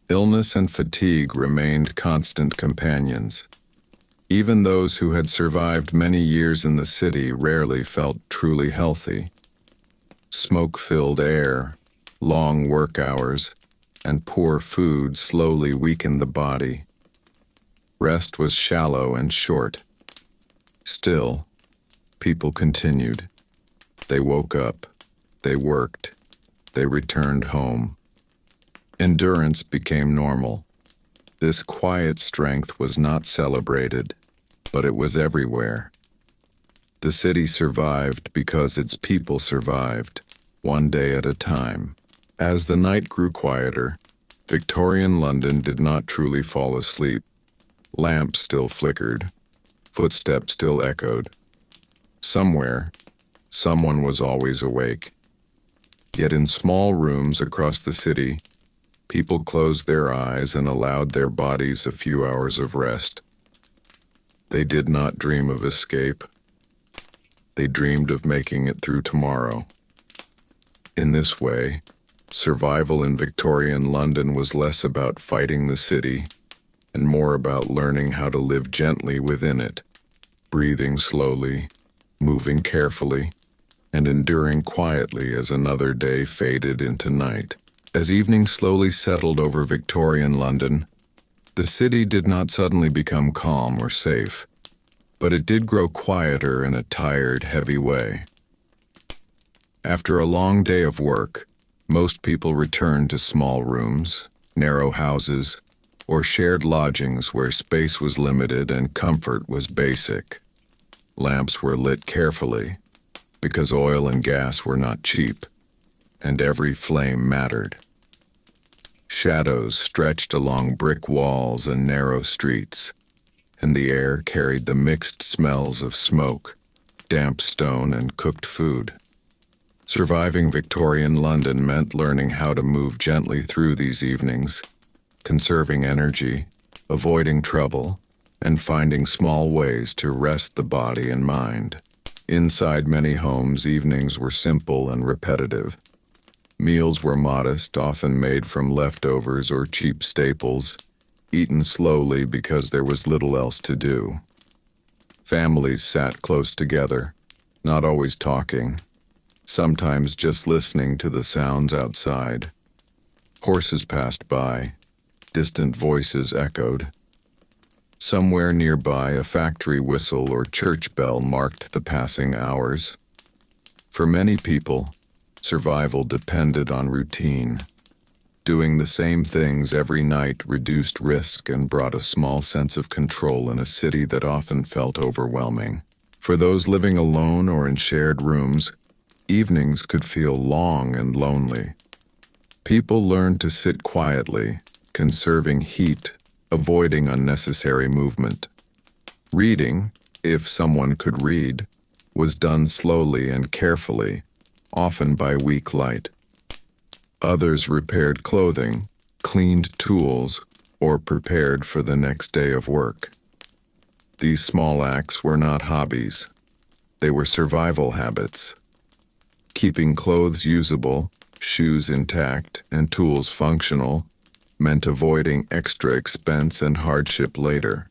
Illness and fatigue remained constant companions. Even those who had survived many years in the city rarely felt truly healthy. Smoke-filled air, long work hours, and poor food slowly weakened the body. Rest was shallow and short. Still, people continued. They woke up, they worked, they returned home. Endurance became normal. This quiet strength was not celebrated, but it was everywhere. The city survived because its people survived, one day at a time. As the night grew quieter, Victorian London did not truly fall asleep. Lamps still flickered. Footsteps still echoed. Somewhere, someone was always awake. Yet in small rooms across the city, people closed their eyes and allowed their bodies a few hours of rest. They did not dream of escape. They dreamed of making it through tomorrow. In this way, survival in Victorian London was less about fighting the city and more about learning how to live gently within it, breathing slowly, moving carefully, and enduring quietly as another day faded into night. As evening slowly settled over Victorian London, the city did not suddenly become calm or safe, but it did grow quieter in a tired, heavy way. After a long day of work, most people returned to small rooms, narrow houses, or shared lodgings where space was limited and comfort was basic. Lamps were lit carefully, because oil and gas were not cheap, and every flame mattered. Shadows stretched along brick walls and narrow streets, and the air carried the mixed smells of smoke, damp stone, and cooked food. Surviving Victorian London meant learning how to move gently through these evenings, conserving energy, avoiding trouble, and finding small ways to rest the body and mind. Inside many homes, evenings were simple and repetitive. Meals were modest, often made from leftovers or cheap staples, eaten slowly because there was little else to do. Families sat close together, not always talking, sometimes just listening to the sounds outside. Horses passed by, distant voices echoed. Somewhere nearby, a factory whistle or church bell marked the passing hours. For many people, survival depended on routine. Doing the same things every night reduced risk and brought a small sense of control in a city that often felt overwhelming. For those living alone or in shared rooms, evenings could feel long and lonely. People learned to sit quietly, conserving heat, avoiding unnecessary movement. Reading, if someone could read, was done slowly and carefully, often by weak light. Others repaired clothing, cleaned tools, or prepared for the next day of work. These small acts were not hobbies. They were survival habits. Keeping clothes usable, shoes intact, and tools functional meant avoiding extra expense and hardship later.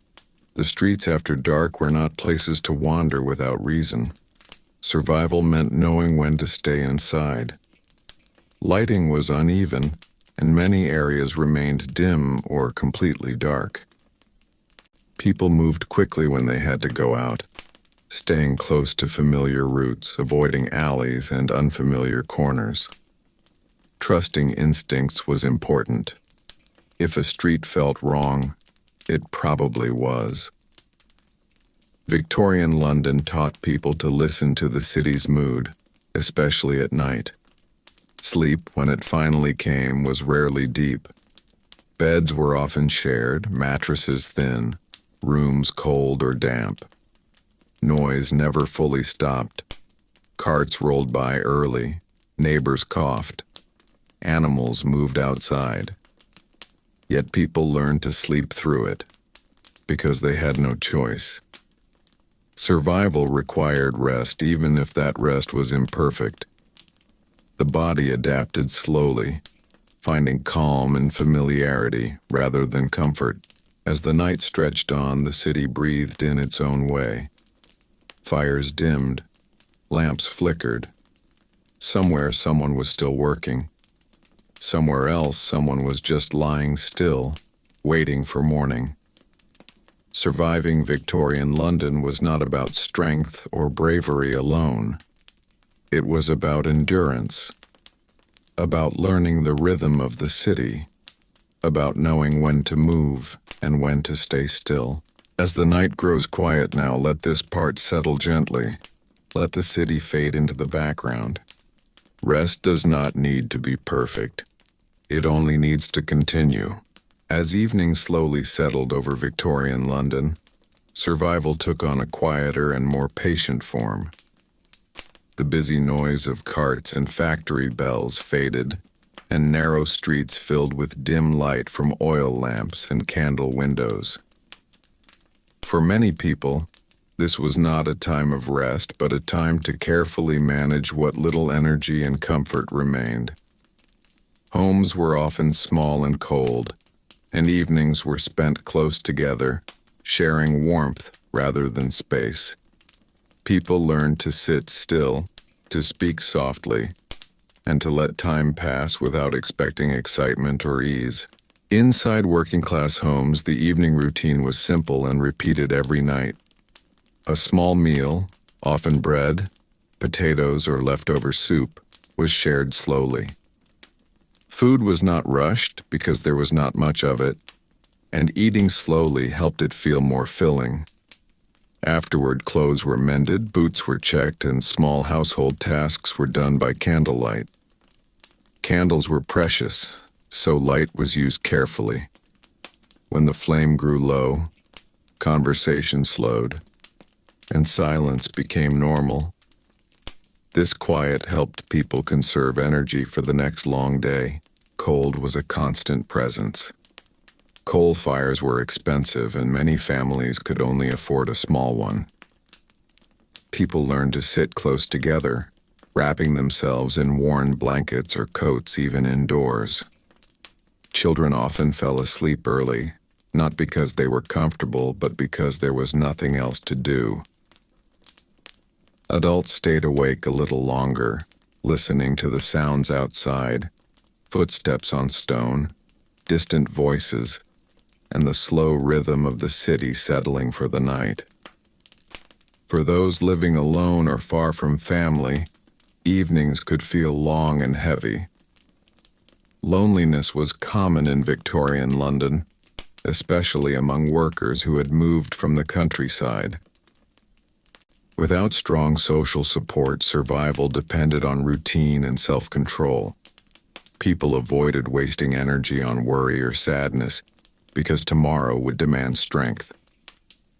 The streets after dark were not places to wander without reason. Survival meant knowing when to stay inside. Lighting was uneven, and many areas remained dim or completely dark. People moved quickly when they had to go out, staying close to familiar routes, avoiding alleys and unfamiliar corners. Trusting instincts was important. If a street felt wrong, it probably was. Victorian London taught people to listen to the city's mood, especially at night. Sleep, when it finally came, was rarely deep. Beds were often shared, mattresses thin, rooms cold or damp. Noise never fully stopped. Carts rolled by early, neighbors coughed, animals moved outside. Yet people learned to sleep through it, because they had no choice. Survival required rest, even if that rest was imperfect. The body adapted slowly, finding calm in familiarity rather than comfort. As the night stretched on, the city breathed in its own way. Fires dimmed, lamps flickered. Somewhere someone was still working. Somewhere else someone was just lying still, waiting for morning. Surviving Victorian London was not about strength or bravery alone. It was about endurance, about learning the rhythm of the city, about knowing when to move and when to stay still. As the night grows quiet now, let this part settle gently. Let the city fade into the background. Rest does not need to be perfect. It only needs to continue. As evening slowly settled over Victorian London, survival took on a quieter and more patient form. The busy noise of carts and factory bells faded, and narrow streets filled with dim light from oil lamps and candle windows. For many people, this was not a time of rest, but a time to carefully manage what little energy and comfort remained. Homes were often small and cold, and evenings were spent close together, sharing warmth rather than space. People learned to sit still, to speak softly, and to let time pass without expecting excitement or ease. Inside working-class homes, the evening routine was simple and repeated every night. A small meal, often bread, potatoes, or leftover soup, was shared slowly. Food was not rushed because there was not much of it, and eating slowly helped it feel more filling. Afterward, clothes were mended, boots were checked, and small household tasks were done by candlelight. Candles were precious, so light was used carefully. When the flame grew low, conversation slowed, and silence became normal. This quiet helped people conserve energy for the next long day. Cold was a constant presence. Coal fires were expensive, and many families could only afford a small one. People learned to sit close together, wrapping themselves in worn blankets or coats even indoors. Children often fell asleep early, not because they were comfortable, but because there was nothing else to do. Adults stayed awake a little longer, listening to the sounds outside, footsteps on stone, distant voices, and the slow rhythm of the city settling for the night. For those living alone or far from family, evenings could feel long and heavy. Loneliness was common in Victorian London, especially among workers who had moved from the countryside. Without strong social support, survival depended on routine and self-control. People avoided wasting energy on worry or sadness because tomorrow would demand strength.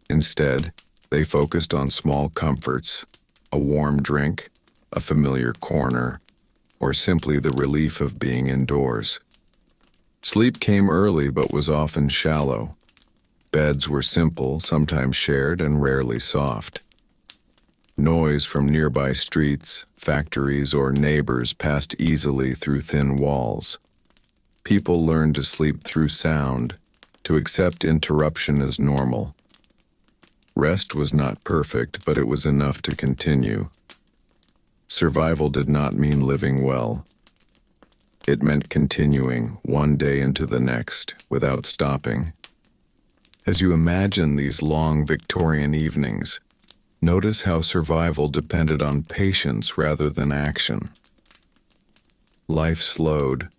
Instead, they focused on small comforts, a warm drink, a familiar corner, or simply the relief of being indoors. Sleep came early but was often shallow. Beds were simple, sometimes shared, and rarely soft. Noise from nearby streets, factories, or neighbors passed easily through thin walls. People learned to sleep through sound, to accept interruption as normal. Rest was not perfect, but it was enough to continue. Survival did not mean living well. It meant continuing one day into the next without stopping. As you imagine these long Victorian evenings, notice how survival depended on patience rather than action. Life slowed,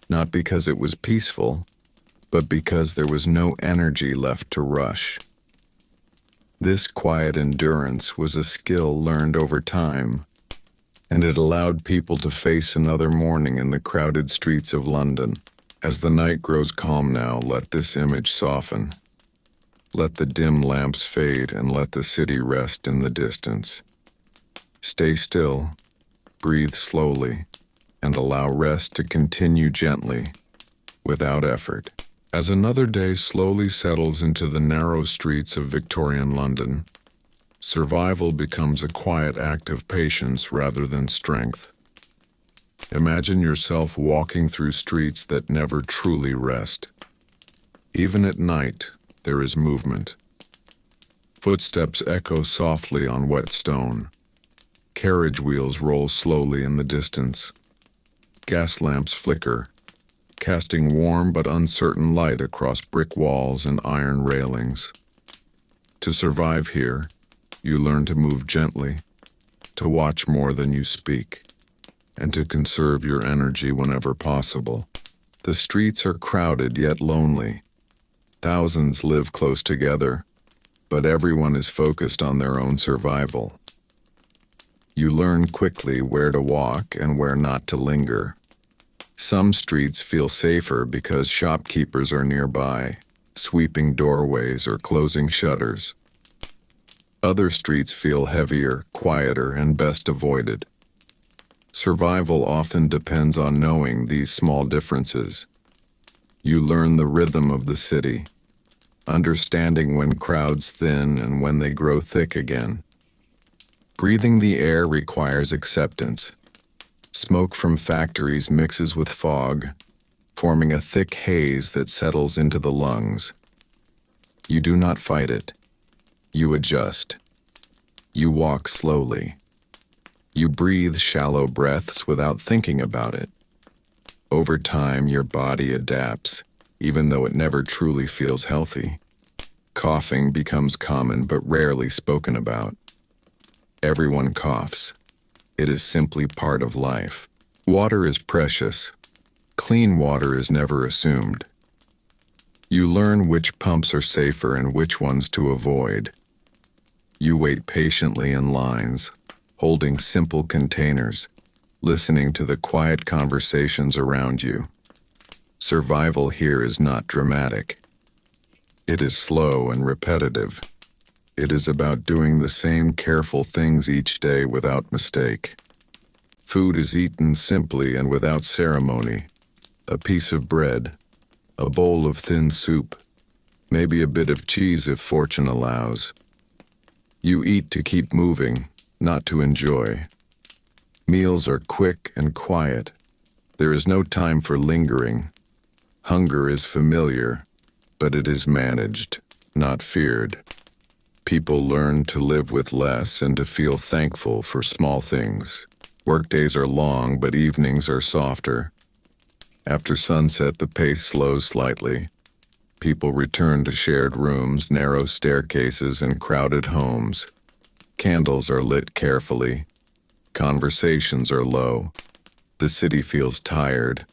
not because it was peaceful, but because there was no energy left to rush. This quiet endurance was a skill learned over time, and it allowed people to face another morning in the crowded streets of London. As the night grows calm now, let this image soften. Let the dim lamps fade and let the city rest in the distance. Stay still, breathe slowly, and allow rest to continue gently, without effort. As another day slowly settles into the narrow streets of Victorian London, survival becomes a quiet act of patience rather than strength. Imagine yourself walking through streets that never truly rest. Even at night, there is movement. Footsteps echo softly on wet stone. Carriage wheels roll slowly in the distance. Gas lamps flicker, casting warm but uncertain light across brick walls and iron railings. To survive here, you learn to move gently, to watch more than you speak, and to conserve your energy whenever possible. The streets are crowded yet lonely. Thousands live close together, but everyone is focused on their own survival. You learn quickly where to walk and where not to linger. Some streets feel safer because shopkeepers are nearby. sweeping doorways or closing shutters. Other streets feel heavier, quieter, and best avoided. Survival often depends on knowing these small differences. You learn the rhythm of the city, understanding when crowds thin and when they grow thick again. Breathing the air requires acceptance. Smoke from factories mixes with fog, forming a thick haze that settles into the lungs. You do not fight it. You adjust. You walk slowly. You breathe shallow breaths without thinking about it. Over time, your body adapts, even though it never truly feels healthy. Coughing becomes common but rarely spoken about. Everyone coughs. It is simply part of life. Water is precious. Clean water is never assumed. You learn which pumps are safer and which ones to avoid. You wait patiently in lines, holding simple containers, listening to the quiet conversations around you. Survival here is not dramatic. It is slow and repetitive. It is about doing the same careful things each day without mistake. Food is eaten simply and without ceremony. A piece of bread, a bowl of thin soup, maybe a bit of cheese if fortune allows. You eat to keep moving, not to enjoy. Meals are quick and quiet. There is no time for lingering. Hunger is familiar, but it is managed, not feared. People learn to live with less and to feel thankful for small things. Workdays are long, but evenings are softer. After sunset, the pace slows slightly. People return to shared rooms, narrow staircases, and crowded homes. Candles are lit carefully. Conversations are low. The city feels tired,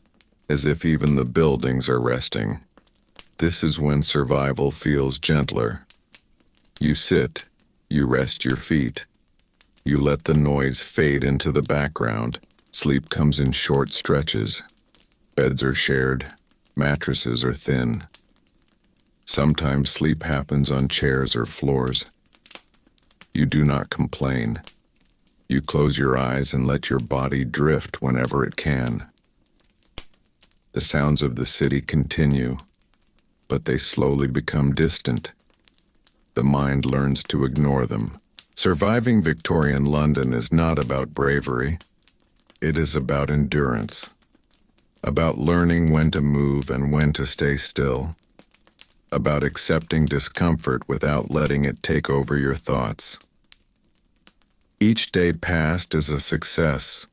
as if even the buildings are resting. This is when survival feels gentler. You sit, you rest your feet. You let the noise fade into the background. Sleep comes in short stretches. Beds are shared. Mattresses are thin. Sometimes sleep happens on chairs or floors. You do not complain. You close your eyes and let your body drift whenever it can. The sounds of the city continue, but they slowly become distant. The mind learns to ignore them. Surviving Victorian London is not about bravery. It is about endurance. About learning when to move and when to stay still. About accepting discomfort without letting it take over your thoughts. Each day passed is a success.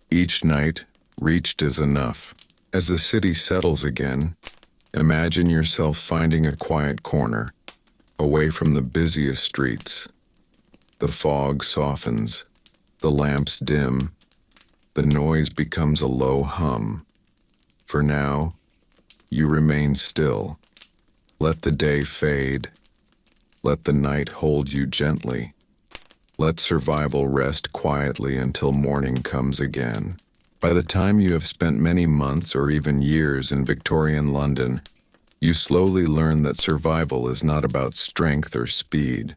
Each night reached is enough. As the city settles again, imagine yourself finding a quiet corner, away from the busiest streets. The fog softens, the lamps dim, the noise becomes a low hum. For now, you remain still. Let the day fade. Let the night hold you gently. Let survival rest quietly until morning comes again. By the time you have spent many months or even years in Victorian London, you slowly learn that survival is not about strength or speed.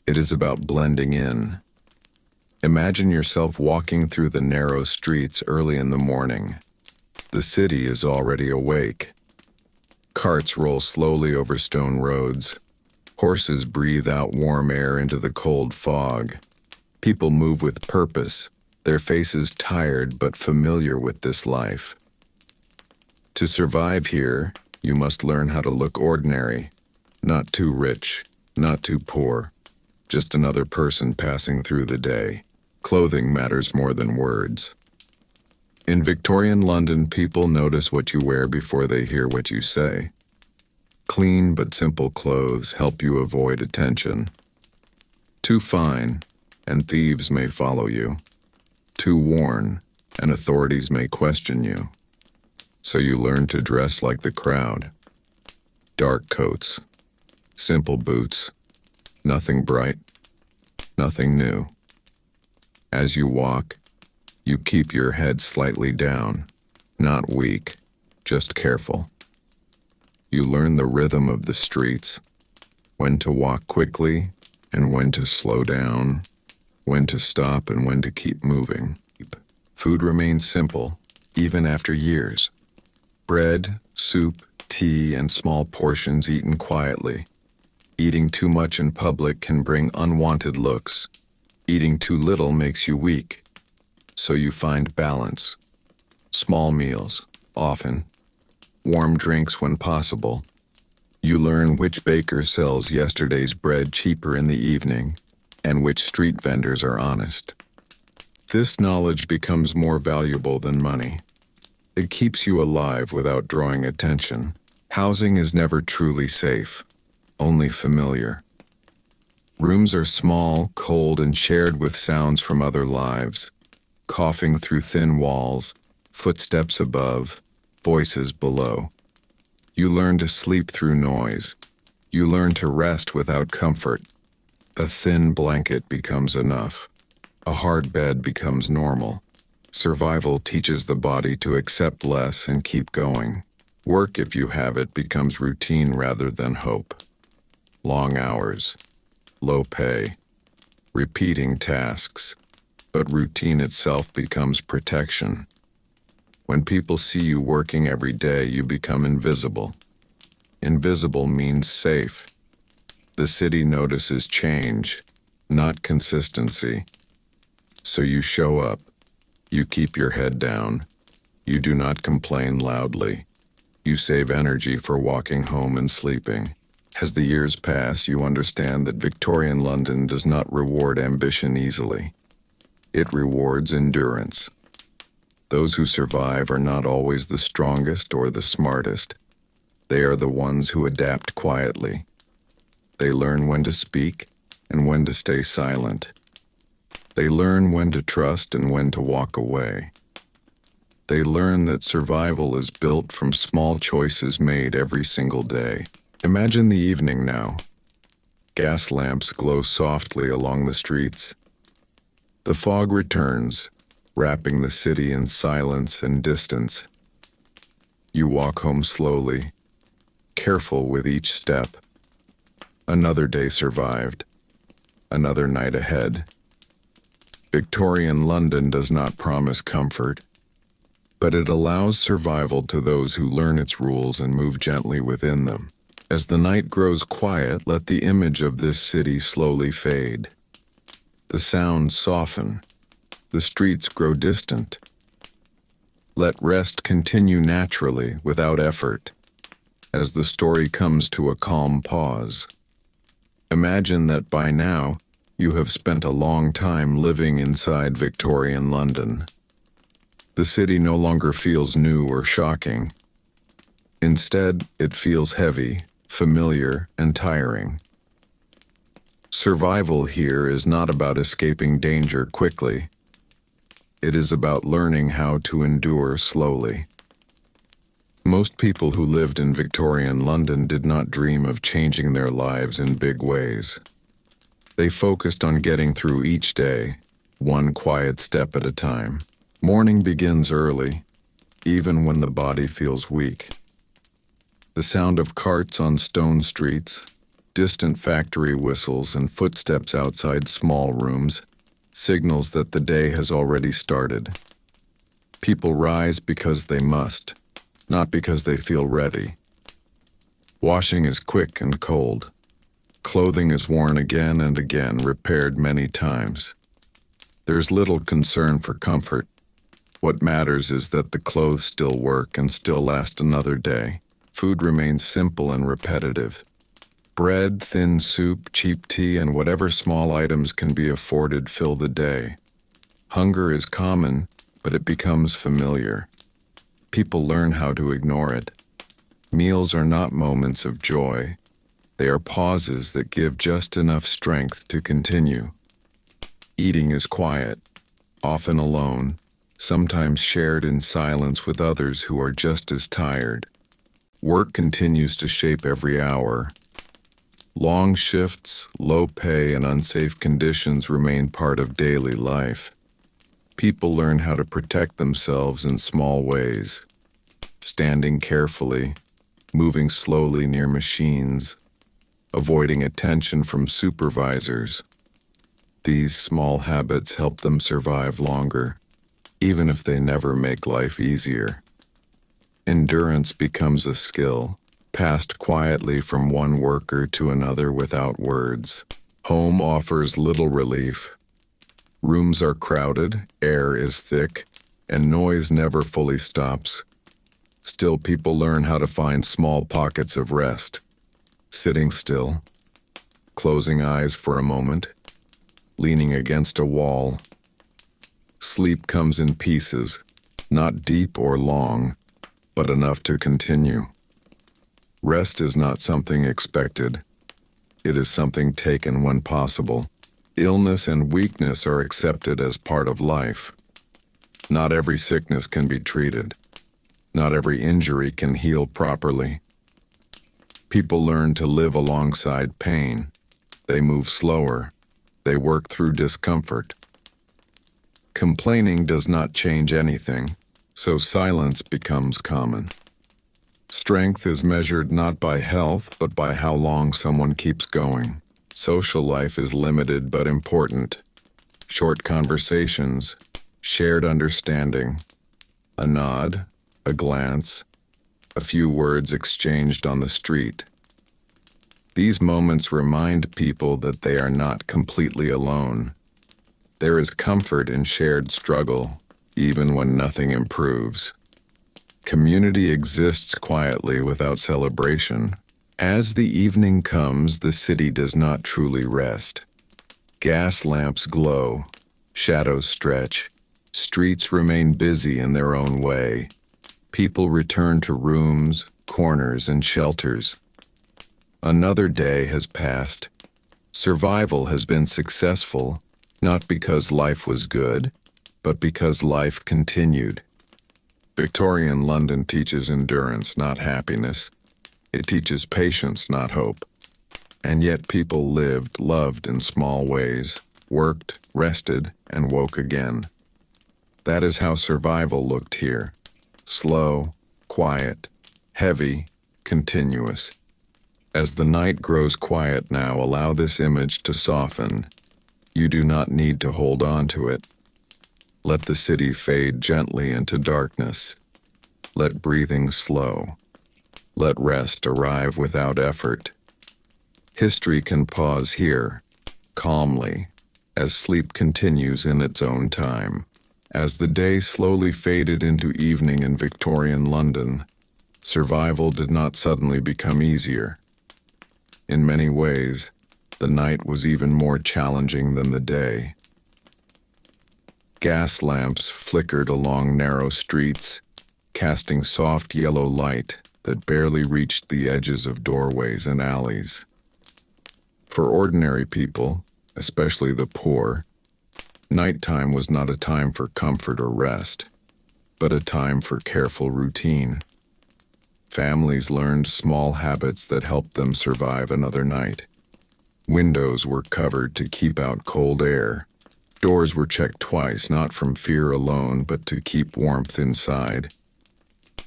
It is about blending in. Imagine yourself walking through the narrow streets early in the morning. The city is already awake. Carts roll slowly over stone roads. Horses breathe out warm air into the cold fog. People move with purpose, their faces tired but familiar with this life. To survive here, you must learn how to look ordinary, not too rich, not too poor, just another person passing through the day. Clothing matters more than words. In Victorian London, people notice what you wear before they hear what you say. Clean but simple clothes help you avoid attention. Too fine, and thieves may follow you. Too worn, and authorities may question you. So you learn to dress like the crowd. Dark coats, simple boots, nothing bright, nothing new. As you walk, you keep your head slightly down, not weak, just careful. You learn the rhythm of the streets, when to walk quickly and when to slow down, when to stop and when to keep moving. Food remains simple, even after years. Bread, soup, tea, and small portions eaten quietly. Eating too much in public can bring unwanted looks. Eating too little makes you weak. So you find balance. Small meals, often. Warm drinks when possible. You learn which baker sells yesterday's bread cheaper in the evening, and which street vendors are honest. This knowledge becomes more valuable than money. It keeps you alive without drawing attention. Housing is never truly safe, only familiar. Rooms are small, cold, and shared with sounds from other lives. Coughing through thin walls, footsteps above, voices below. You learn to sleep through noise. You learn to rest without comfort. A thin blanket becomes enough. A hard bed becomes normal. Survival teaches the body to accept less and keep going. Work, if you have it, becomes routine rather than hope. Long hours, low pay, repeating tasks, but routine itself becomes protection. When people see you working every day, you become invisible. Invisible means safe. The city notices change, not consistency. So you show up. You keep your head down. You do not complain loudly. You save energy for walking home and sleeping. As the years pass, you understand that Victorian London does not reward ambition easily. It rewards endurance. Those who survive are not always the strongest or the smartest. They are the ones who adapt quietly. They learn when to speak and when to stay silent. They learn when to trust and when to walk away. They learn that survival is built from small choices made every single day. Imagine the evening now. Gas lamps glow softly along the streets. The fog returns, wrapping the city in silence and distance. You walk home slowly, careful with each step. Another day survived. Another night ahead. Victorian London does not promise comfort, but it allows survival to those who learn its rules and move gently within them. As the night grows quiet, let the image of this city slowly fade. The sounds soften. The streets grow distant. Let rest continue naturally, without effort, as the story comes to a calm pause. Imagine that by now, you have spent a long time living inside Victorian London. The city no longer feels new or shocking. Instead, it feels heavy, familiar, and tiring. Survival here is not about escaping danger quickly. It is about learning how to endure slowly. Most people who lived in Victorian London did not dream of changing their lives in big ways. They focused on getting through each day, one quiet step at a time. Morning begins early, even when the body feels weak. The sound of carts on stone streets, distant factory whistles, and footsteps outside small rooms signals that the day has already started. People rise because they must, not because they feel ready. Washing is quick and cold. Clothing is worn again and again, repaired many times. There's little concern for comfort. What matters is that the clothes still work and still last another day. Food remains simple and repetitive. Bread, thin soup, cheap tea, and whatever small items can be afforded fill the day. Hunger is common, but it becomes familiar. People learn how to ignore it. Meals are not moments of joy. They are pauses that give just enough strength to continue. Eating is quiet, often alone, sometimes shared in silence with others who are just as tired. Work continues to shape every hour. Long shifts, low pay, and unsafe conditions remain part of daily life. People learn how to protect themselves in small ways, standing carefully, moving slowly near machines, avoiding attention from supervisors. These small habits help them survive longer, even if they never make life easier. Endurance becomes a skill, passed quietly from one worker to another without words. Home offers little relief. Rooms are crowded, air is thick, and noise never fully stops. Still, people learn how to find small pockets of rest. Sitting still, closing eyes for a moment, leaning against a wall. Sleep comes in pieces, not deep or long, but enough to continue. Rest is not something expected. It is something taken when possible. Illness and weakness are accepted as part of life. Not every sickness can be treated. Not every injury can heal properly. People learn to live alongside pain. They move slower. They work through discomfort. Complaining does not change anything, so silence becomes common. Strength is measured not by health, but by how long someone keeps going. Social life is limited but important. Short conversations, shared understanding, a nod, a glance, a few words exchanged on the street. These moments remind people that they are not completely alone. There is comfort in shared struggle, even when nothing improves. Community exists quietly without celebration. As the evening comes, the city does not truly rest. Gas lamps glow, shadows stretch, streets remain busy in their own way. People return to rooms, corners, and shelters. Another day has passed. Survival has been successful, not because life was good, but because life continued. Victorian London teaches endurance, not happiness. It teaches patience, not hope. And yet people lived, loved in small ways, worked, rested, and woke again. That is how survival looked here. Slow, quiet, heavy, continuous. As the night grows quiet now, allow this image to soften. You do not need to hold on to it. Let the city fade gently into darkness. Let breathing slow. Let rest arrive without effort. History can pause here, calmly, as sleep continues in its own time. As the day slowly faded into evening in Victorian London, survival did not suddenly become easier. In many ways, the night was even more challenging than the day. Gas lamps flickered along narrow streets, casting soft yellow light that barely reached the edges of doorways and alleys. For ordinary people, especially the poor, nighttime was not a time for comfort or rest, but a time for careful routine. Families learned small habits that helped them survive another night. Windows were covered to keep out cold air. Doors were checked twice, not from fear alone, but to keep warmth inside.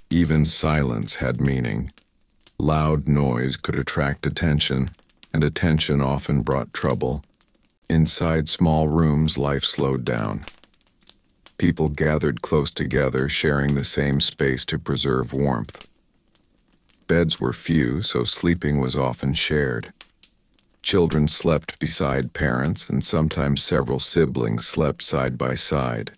Even silence had meaning. Loud noise could attract attention, and attention often brought trouble. Inside small rooms, life slowed down. People gathered close together, sharing the same space to preserve warmth. Beds were few, so sleeping was often shared. Children slept beside parents, and sometimes several siblings slept side by side.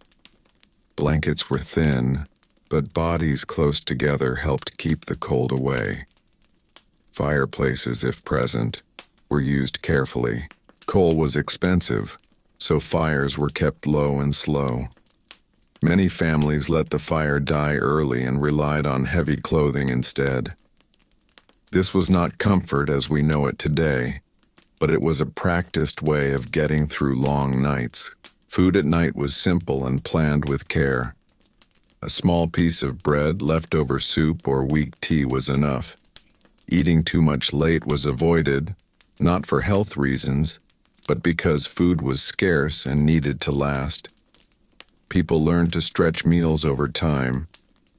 Blankets were thin, but bodies close together helped keep the cold away. Fireplaces, if present, were used carefully. Coal was expensive, so fires were kept low and slow. Many families let the fire die early and relied on heavy clothing instead. This was not comfort as we know it today, but it was a practiced way of getting through long nights. Food at night was simple and planned with care. A small piece of bread, leftover soup, or weak tea was enough. Eating too much late was avoided, not for health reasons, but because food was scarce and needed to last. People learned to stretch meals over time.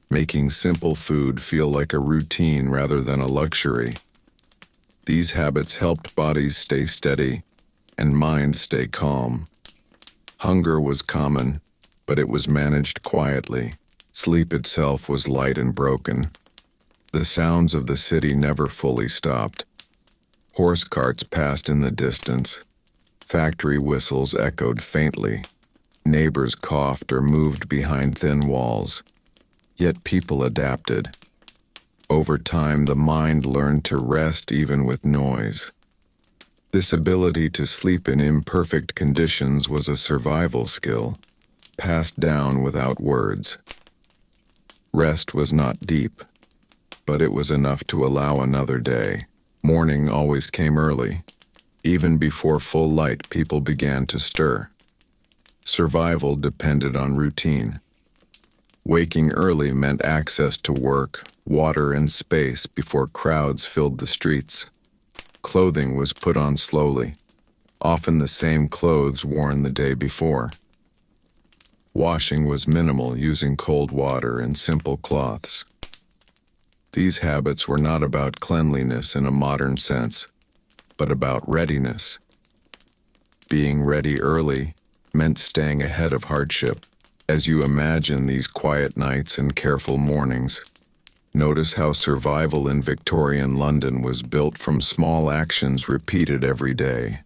making simple food feel like a routine rather than a luxury. These habits helped bodies stay steady and minds stay calm. Hunger was common, but it was managed quietly. Sleep itself was light and broken. The sounds of the city never fully stopped. Horse carts passed in the distance. Factory whistles echoed faintly. Neighbors coughed or moved behind thin walls. Yet people adapted. Over time, the mind learned to rest even with noise. This ability to sleep in imperfect conditions was a survival skill, passed down without words. Rest was not deep, but it was enough to allow another day. Morning always came early. Even before full light, people began to stir. Survival depended on routine. Waking early meant access to work, water, and space before crowds filled the streets. Clothing was put on slowly, often the same clothes worn the day before. Washing was minimal, using cold water and simple cloths. These habits were not about cleanliness in a modern sense, but about readiness. Being ready early meant staying ahead of hardship. As you imagine these quiet nights and careful mornings, notice how survival in Victorian London was built from small actions repeated every day.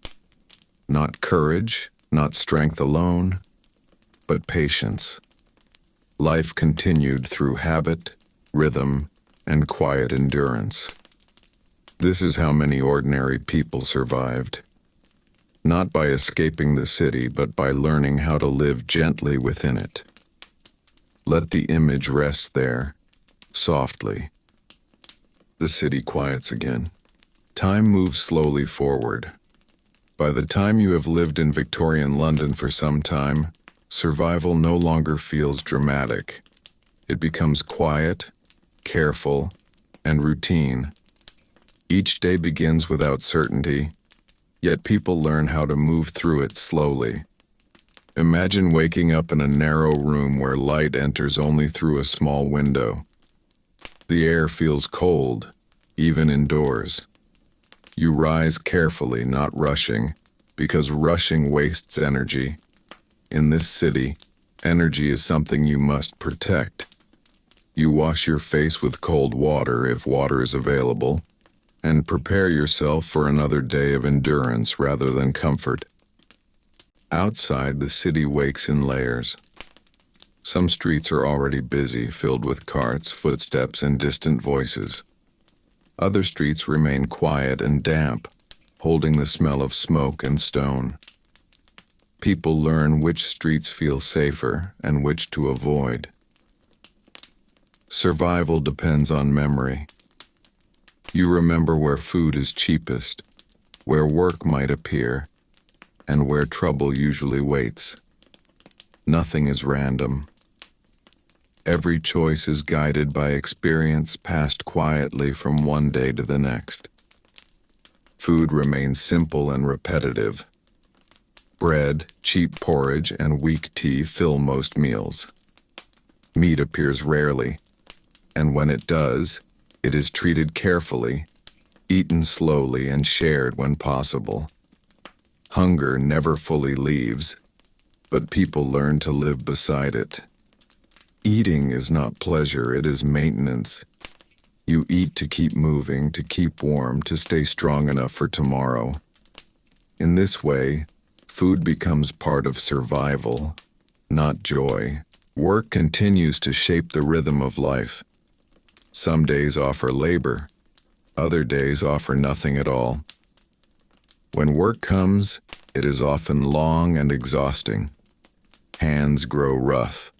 Not courage, not strength alone, but patience. Life continued through habit, rhythm, and quiet endurance. This is how many ordinary people survived. Not by escaping the city, but by learning how to live gently within it. Let the image rest there, softly. The city quiets again. Time moves slowly forward. By the time you have lived in Victorian London for some time, survival no longer feels dramatic. It becomes quiet, careful, and routine. Each day begins without certainty, yet people learn how to move through it slowly. Imagine waking up in a narrow room where light enters only through a small window. The air feels cold, even indoors. You rise carefully, not rushing, because rushing wastes energy. In this city, energy is something you must protect. You wash your face with cold water if water is available, and prepare yourself for another day of endurance rather than comfort. Outside, the city wakes in layers. Some streets are already busy, filled with carts, footsteps, and distant voices. Other streets remain quiet and damp, holding the smell of smoke and stone. People learn which streets feel safer and which to avoid. Survival depends on memory. You remember where food is cheapest, where work might appear, and where trouble usually waits. Nothing is random. Every choice is guided by experience passed quietly from one day to the next. Food remains simple and repetitive. Bread, cheap porridge, and weak tea fill most meals. Meat appears rarely, and when it does, it is treated carefully, eaten slowly, and shared when possible. Hunger never fully leaves, but people learn to live beside it. Eating is not pleasure, it is maintenance. You eat to keep moving, to keep warm, to stay strong enough for tomorrow. In this way, food becomes part of survival, not joy. Work continues to shape the rhythm of life. Some days offer labor, other days offer nothing at all. When work comes, it is often long and exhausting. Hands grow rough,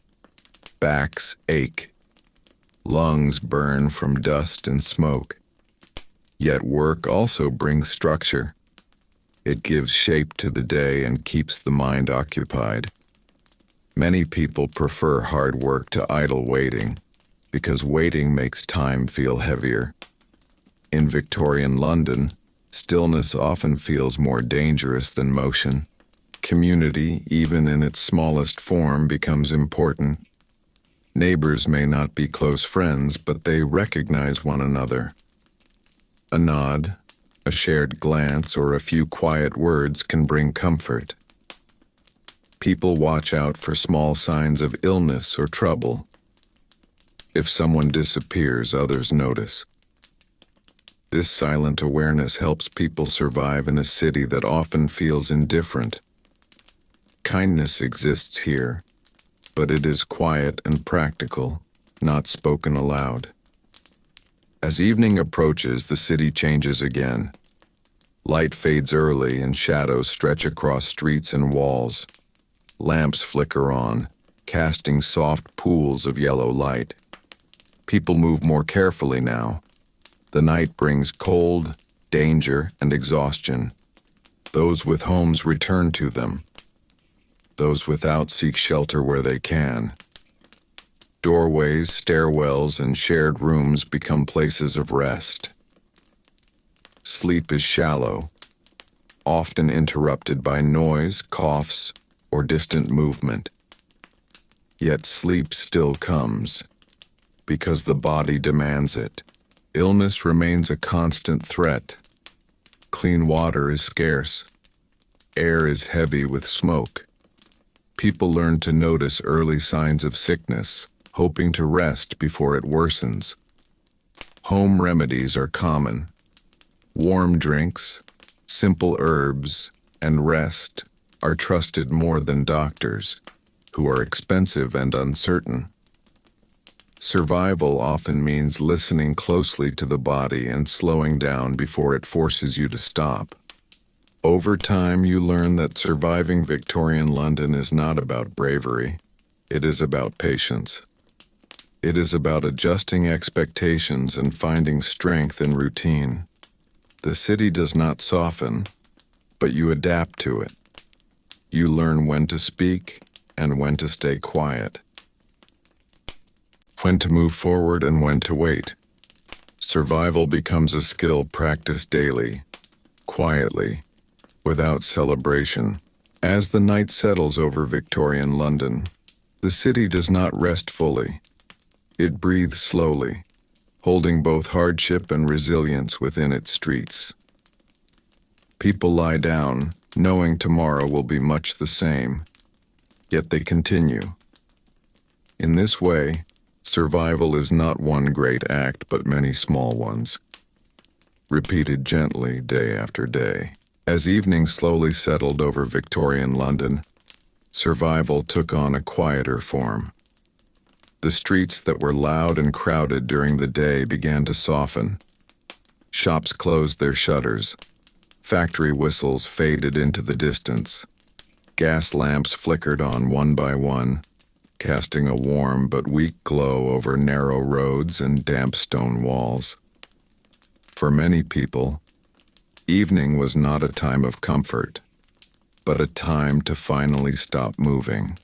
backs ache, lungs burn from dust and smoke. Yet work also brings structure. It gives shape to the day and keeps the mind occupied. Many people prefer hard work to idle waiting, because waiting makes time feel heavier. In Victorian London, stillness often feels more dangerous than motion. Community, even in its smallest form, becomes important. Neighbors may not be close friends, but they recognize one another. A nod, a shared glance, or a few quiet words can bring comfort. People watch out for small signs of illness or trouble. If someone disappears, others notice. This silent awareness helps people survive in a city that often feels indifferent. Kindness exists here, but it is quiet and practical, not spoken aloud. As evening approaches, the city changes again. Light fades early and shadows stretch across streets and walls. Lamps flicker on, casting soft pools of yellow light. People move more carefully now. The night brings cold, danger, and exhaustion. Those with homes return to them. Those without seek shelter where they can. Doorways, stairwells, and shared rooms become places of rest. Sleep is shallow, often interrupted by noise, coughs, or distant movement. Yet sleep still comes, because the body demands it. Illness remains a constant threat. Clean water is scarce. Air is heavy with smoke. People learn to notice early signs of sickness, hoping to rest before it worsens. Home remedies are common. Warm drinks, simple herbs, and rest are trusted more than doctors, who are expensive and uncertain. Survival often means listening closely to the body and slowing down before it forces you to stop. Over time, you learn that surviving Victorian London is not about bravery. It is about patience. It is about adjusting expectations and finding strength in routine. The city does not soften, but you adapt to it. You learn when to speak and when to stay quiet. When to move forward and when to wait. Survival becomes a skill practiced daily, quietly, without celebration. As the night settles over Victorian London, the city does not rest fully. It breathes slowly, holding both hardship and resilience within its streets. People lie down, knowing tomorrow will be much the same, yet they continue. In this way, survival is not one great act, but many small ones, repeated gently day after day. As evening slowly settled over Victorian London, survival took on a quieter form. The streets that were loud and crowded during the day began to soften. Shops closed their shutters. Factory whistles faded into the distance. Gas lamps flickered on one by one, casting a warm but weak glow over narrow roads and damp stone walls. For many people, evening was not a time of comfort, but a time to finally stop moving.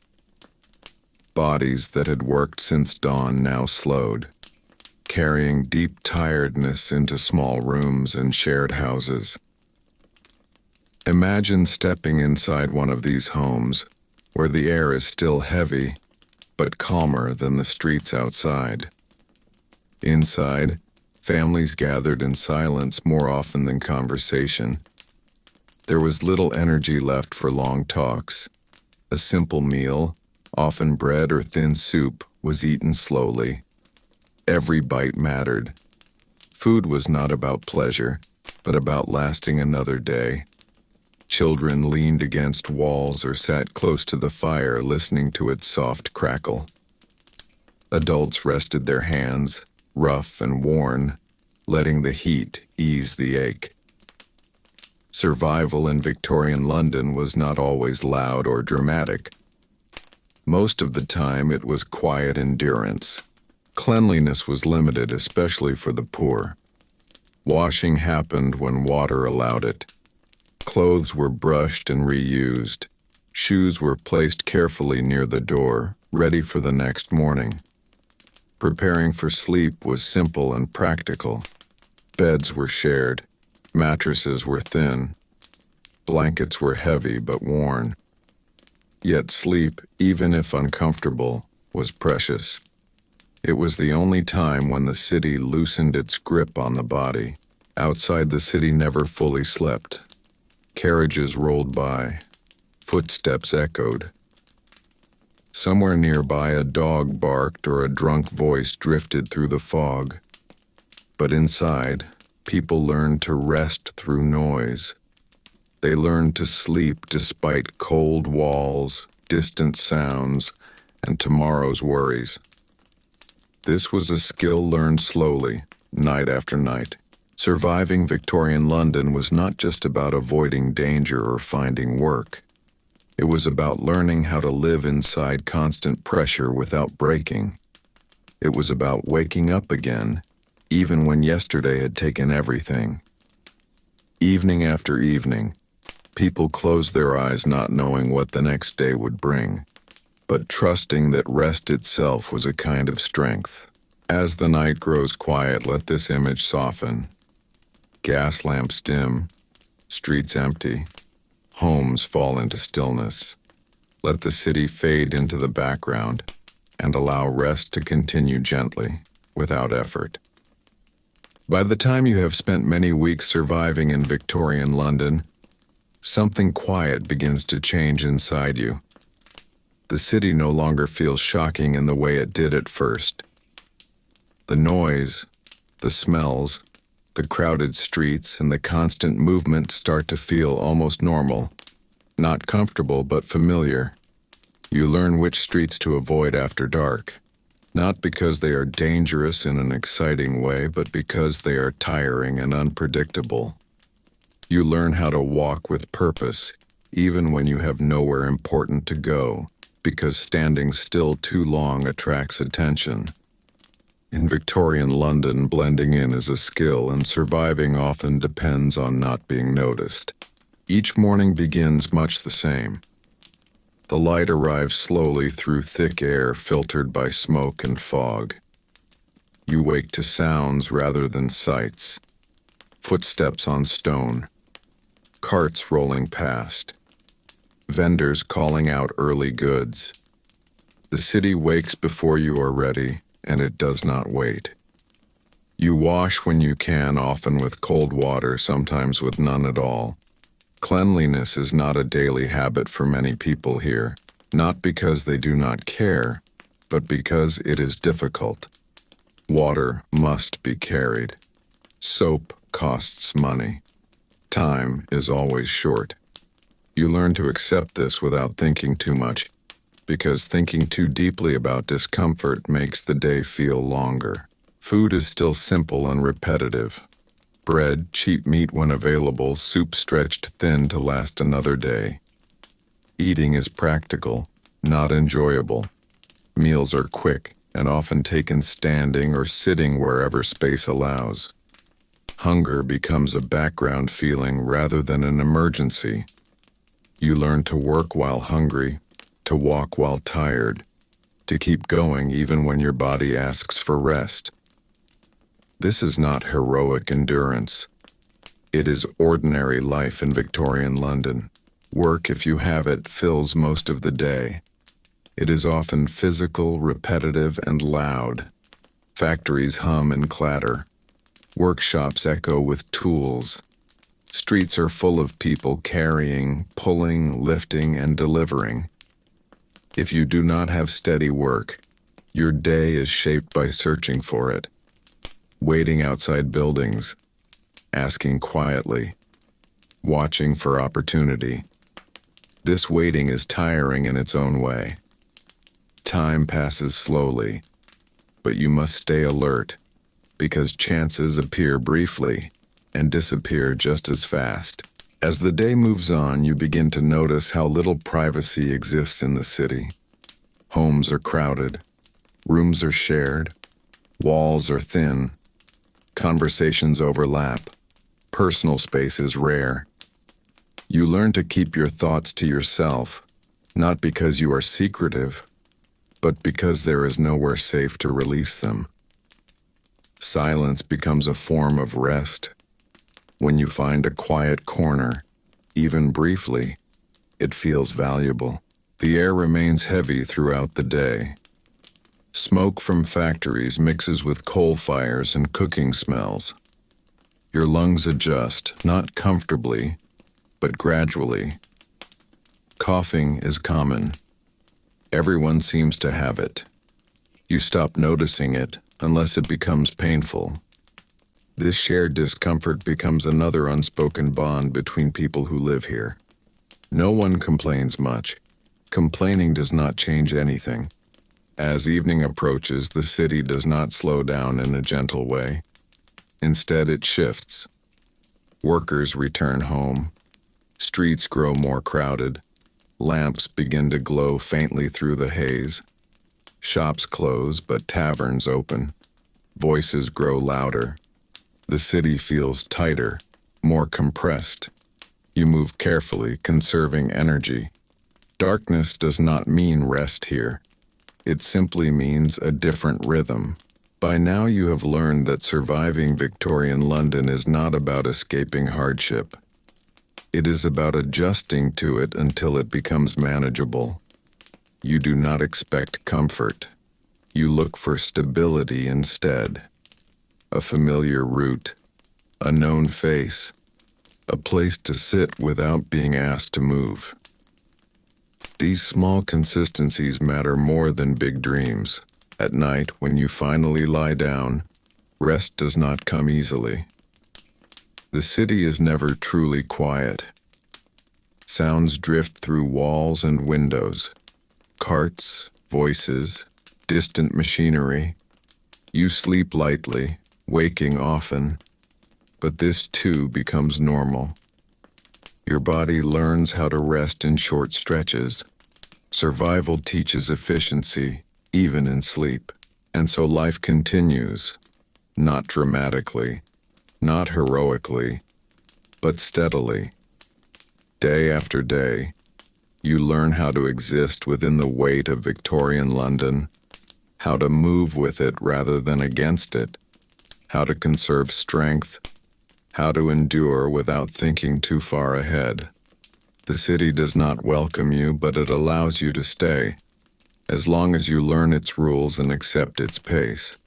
Bodies that had worked since dawn now slowed, carrying deep tiredness into small rooms and shared houses. Imagine stepping inside one of these homes, where the air is still heavy, but calmer than the streets outside. Inside, families gathered in silence more often than conversation. There was little energy left for long talks. A simple meal, often bread or thin soup, was eaten slowly. Every bite mattered. Food was not about pleasure, but about lasting another day. Children leaned against walls or sat close to the fire, listening to its soft crackle. Adults rested their hands, rough and worn, letting the heat ease the ache. Survival in Victorian London was not always loud or dramatic. Most of the time it was quiet endurance. Cleanliness was limited, especially for the poor. Washing happened when water allowed it. Clothes were brushed and reused. Shoes were placed carefully near the door, ready for the next morning. Preparing for sleep was simple and practical. Beds were shared. Mattresses were thin. Blankets were heavy but worn. Yet sleep, even if uncomfortable, was precious. It was the only time when the city loosened its grip on the body. Outside, the city never fully slept. Carriages rolled by. Footsteps echoed. Somewhere nearby, a dog barked or a drunk voice drifted through the fog. But inside, people learned to rest through noise. They learned to sleep despite cold walls, distant sounds, and tomorrow's worries. This was a skill learned slowly, night after night. Surviving Victorian London was not just about avoiding danger or finding work. It was about learning how to live inside constant pressure without breaking. It was about waking up again, even when yesterday had taken everything. Evening after evening, people closed their eyes not knowing what the next day would bring, but trusting that rest itself was a kind of strength. As the night grows quiet, let this image soften. Gas lamps dim, streets empty, homes fall into stillness. Let the city fade into the background and allow rest to continue gently, without effort. By the time you have spent many weeks surviving in Victorian London, something quiet begins to change inside you. The city no longer feels shocking in the way it did at first. The noise, the smells, the crowded streets, and the constant movement start to feel almost normal. Not comfortable, but familiar. You learn which streets to avoid after dark, not because they are dangerous in an exciting way, but because they are tiring and unpredictable. You learn how to walk with purpose, even when you have nowhere important to go, because standing still too long attracts attention. In Victorian London, blending in is a skill, and surviving often depends on not being noticed. Each morning begins much the same. The light arrives slowly through thick air filtered by smoke and fog. You wake to sounds rather than sights. Footsteps on stone. Carts rolling past. Vendors calling out early goods. The city wakes before you are ready, and it does not wait. You wash when you can, often with cold water, sometimes with none at all. Cleanliness is not a daily habit for many people here, not because they do not care, but because it is difficult. Water must be carried. Soap costs money. Time is always short. You learn to accept this without thinking too much, because thinking too deeply about discomfort makes the day feel longer. Food is still simple and repetitive. Bread, cheap meat when available, soup stretched thin to last another day. Eating is practical, not enjoyable. Meals are quick and often taken standing or sitting wherever space allows. Hunger becomes a background feeling rather than an emergency. You learn to work while hungry, to walk while tired, to keep going even when your body asks for rest. This is not heroic endurance. It is ordinary life in Victorian London. Work, if you have it, fills most of the day. It is often physical, repetitive, and loud. Factories hum and clatter. Workshops echo with tools. Streets are full of people carrying, pulling, lifting, and delivering. If you do not have steady work, your day is shaped by searching for it. Waiting outside buildings, asking quietly, watching for opportunity. This waiting is tiring in its own way. Time passes slowly, but you must stay alert, because chances appear briefly and disappear just as fast. As the day moves on, you begin to notice how little privacy exists in the city. Homes are crowded, rooms are shared, walls are thin, conversations overlap, personal space is rare. You learn to keep your thoughts to yourself, not because you are secretive, but because there is nowhere safe to release them. Silence becomes a form of rest. When you find a quiet corner, even briefly, it feels valuable. The air remains heavy throughout the day. Smoke from factories mixes with coal fires and cooking smells. Your lungs adjust, not comfortably, but gradually. Coughing is common. Everyone seems to have it. You stop noticing it unless it becomes painful. This shared discomfort becomes another unspoken bond between people who live here. No one complains much. Complaining does not change anything. As evening approaches, the city does not slow down in a gentle way. Instead, it shifts. Workers return home. Streets grow more crowded. Lamps begin to glow faintly through the haze. Shops close, but taverns open. Voices grow louder. The city feels tighter, more compressed. You move carefully, conserving energy. Darkness does not mean rest here. It simply means a different rhythm. By now you have learned that surviving Victorian London is not about escaping hardship. It is about adjusting to it until it becomes manageable. You do not expect comfort. You look for stability instead. A familiar route, a known face, a place to sit without being asked to move. These small consistencies matter more than big dreams. At night, when you finally lie down, rest does not come easily. The city is never truly quiet. Sounds drift through walls and windows. Carts, voices, distant machinery. You sleep lightly, waking often, but this too becomes normal. Your body learns how to rest in short stretches. Survival teaches efficiency, even in sleep. And so life continues, not dramatically, not heroically, but steadily. Day after day, you learn how to exist within the weight of Victorian London, how to move with it rather than against it, how to conserve strength, how to endure without thinking too far ahead. The city does not welcome you, but it allows you to stay, as long as you learn its rules and accept its pace.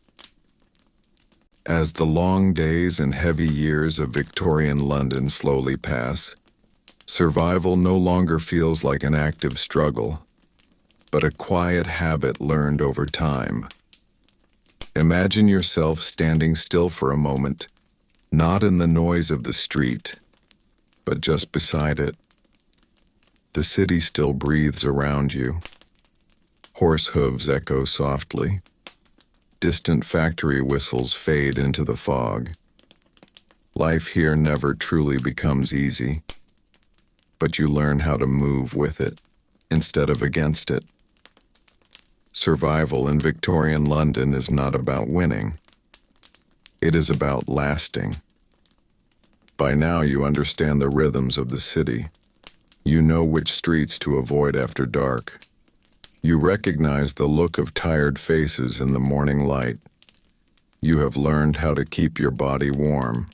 As the long days and heavy years of Victorian London slowly pass, survival no longer feels like an active struggle, but a quiet habit learned over time. Imagine yourself standing still for a moment, not in the noise of the street, but just beside it. The city still breathes around you. Horse hooves echo softly. Distant factory whistles fade into the fog. Life here never truly becomes easy, but you learn how to move with it instead of against it. Survival in Victorian London is not about winning. It is about lasting. By now you understand the rhythms of the city. You know which streets to avoid after dark. You recognize the look of tired faces in the morning light. You have learned how to keep your body warm,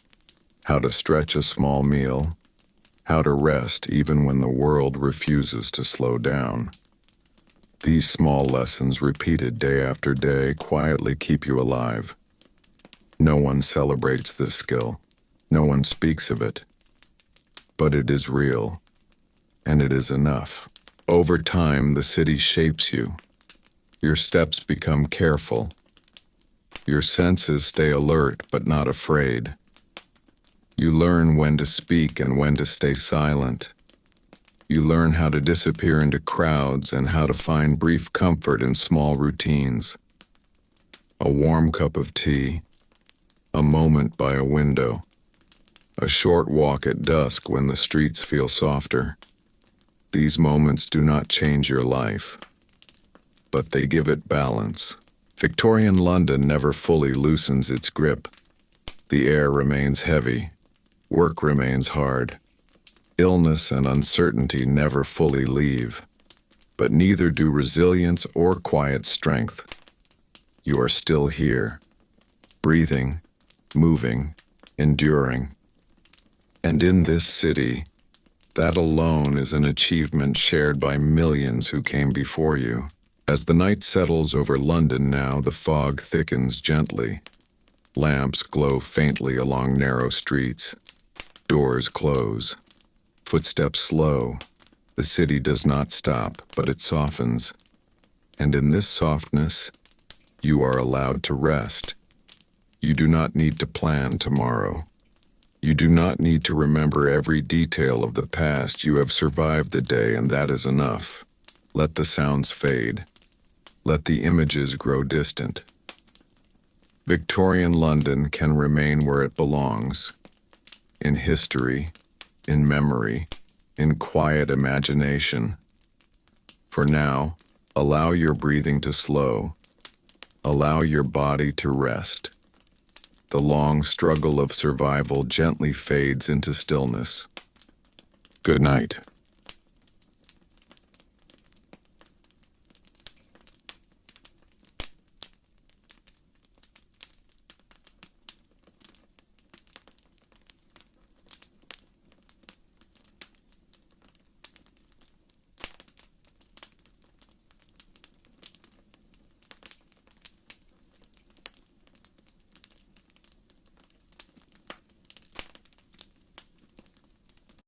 how to stretch a small meal, how to rest even when the world refuses to slow down. These small lessons repeated day after day quietly keep you alive. No one celebrates this skill. No one speaks of it. But it is real, and it is enough. Over time, the city shapes you. Your steps become careful. Your senses stay alert but not afraid. You learn when to speak and when to stay silent. You learn how to disappear into crowds and how to find brief comfort in small routines. A warm cup of tea, a moment by a window, a short walk at dusk when the streets feel softer. These moments do not change your life, but they give it balance. Victorian London never fully loosens its grip. The air remains heavy. Work remains hard. Illness and uncertainty never fully leave, but neither do resilience or quiet strength. You are still here, breathing, moving, enduring. And in this city, that alone is an achievement shared by millions who came before you. As the night settles over London now, the fog thickens gently. Lamps glow faintly along narrow streets. Doors close. Footsteps slow. The city does not stop, but it softens. And in this softness, you are allowed to rest. You do not need to plan tomorrow. You do not need to remember every detail of the past. You have survived the day, and that is enough. Let the sounds fade. Let the images grow distant. Victorian London can remain where it belongs, in history, in memory, in quiet imagination. For now, allow your breathing to slow. Allow your body to rest. The long struggle of survival gently fades into stillness. Good night.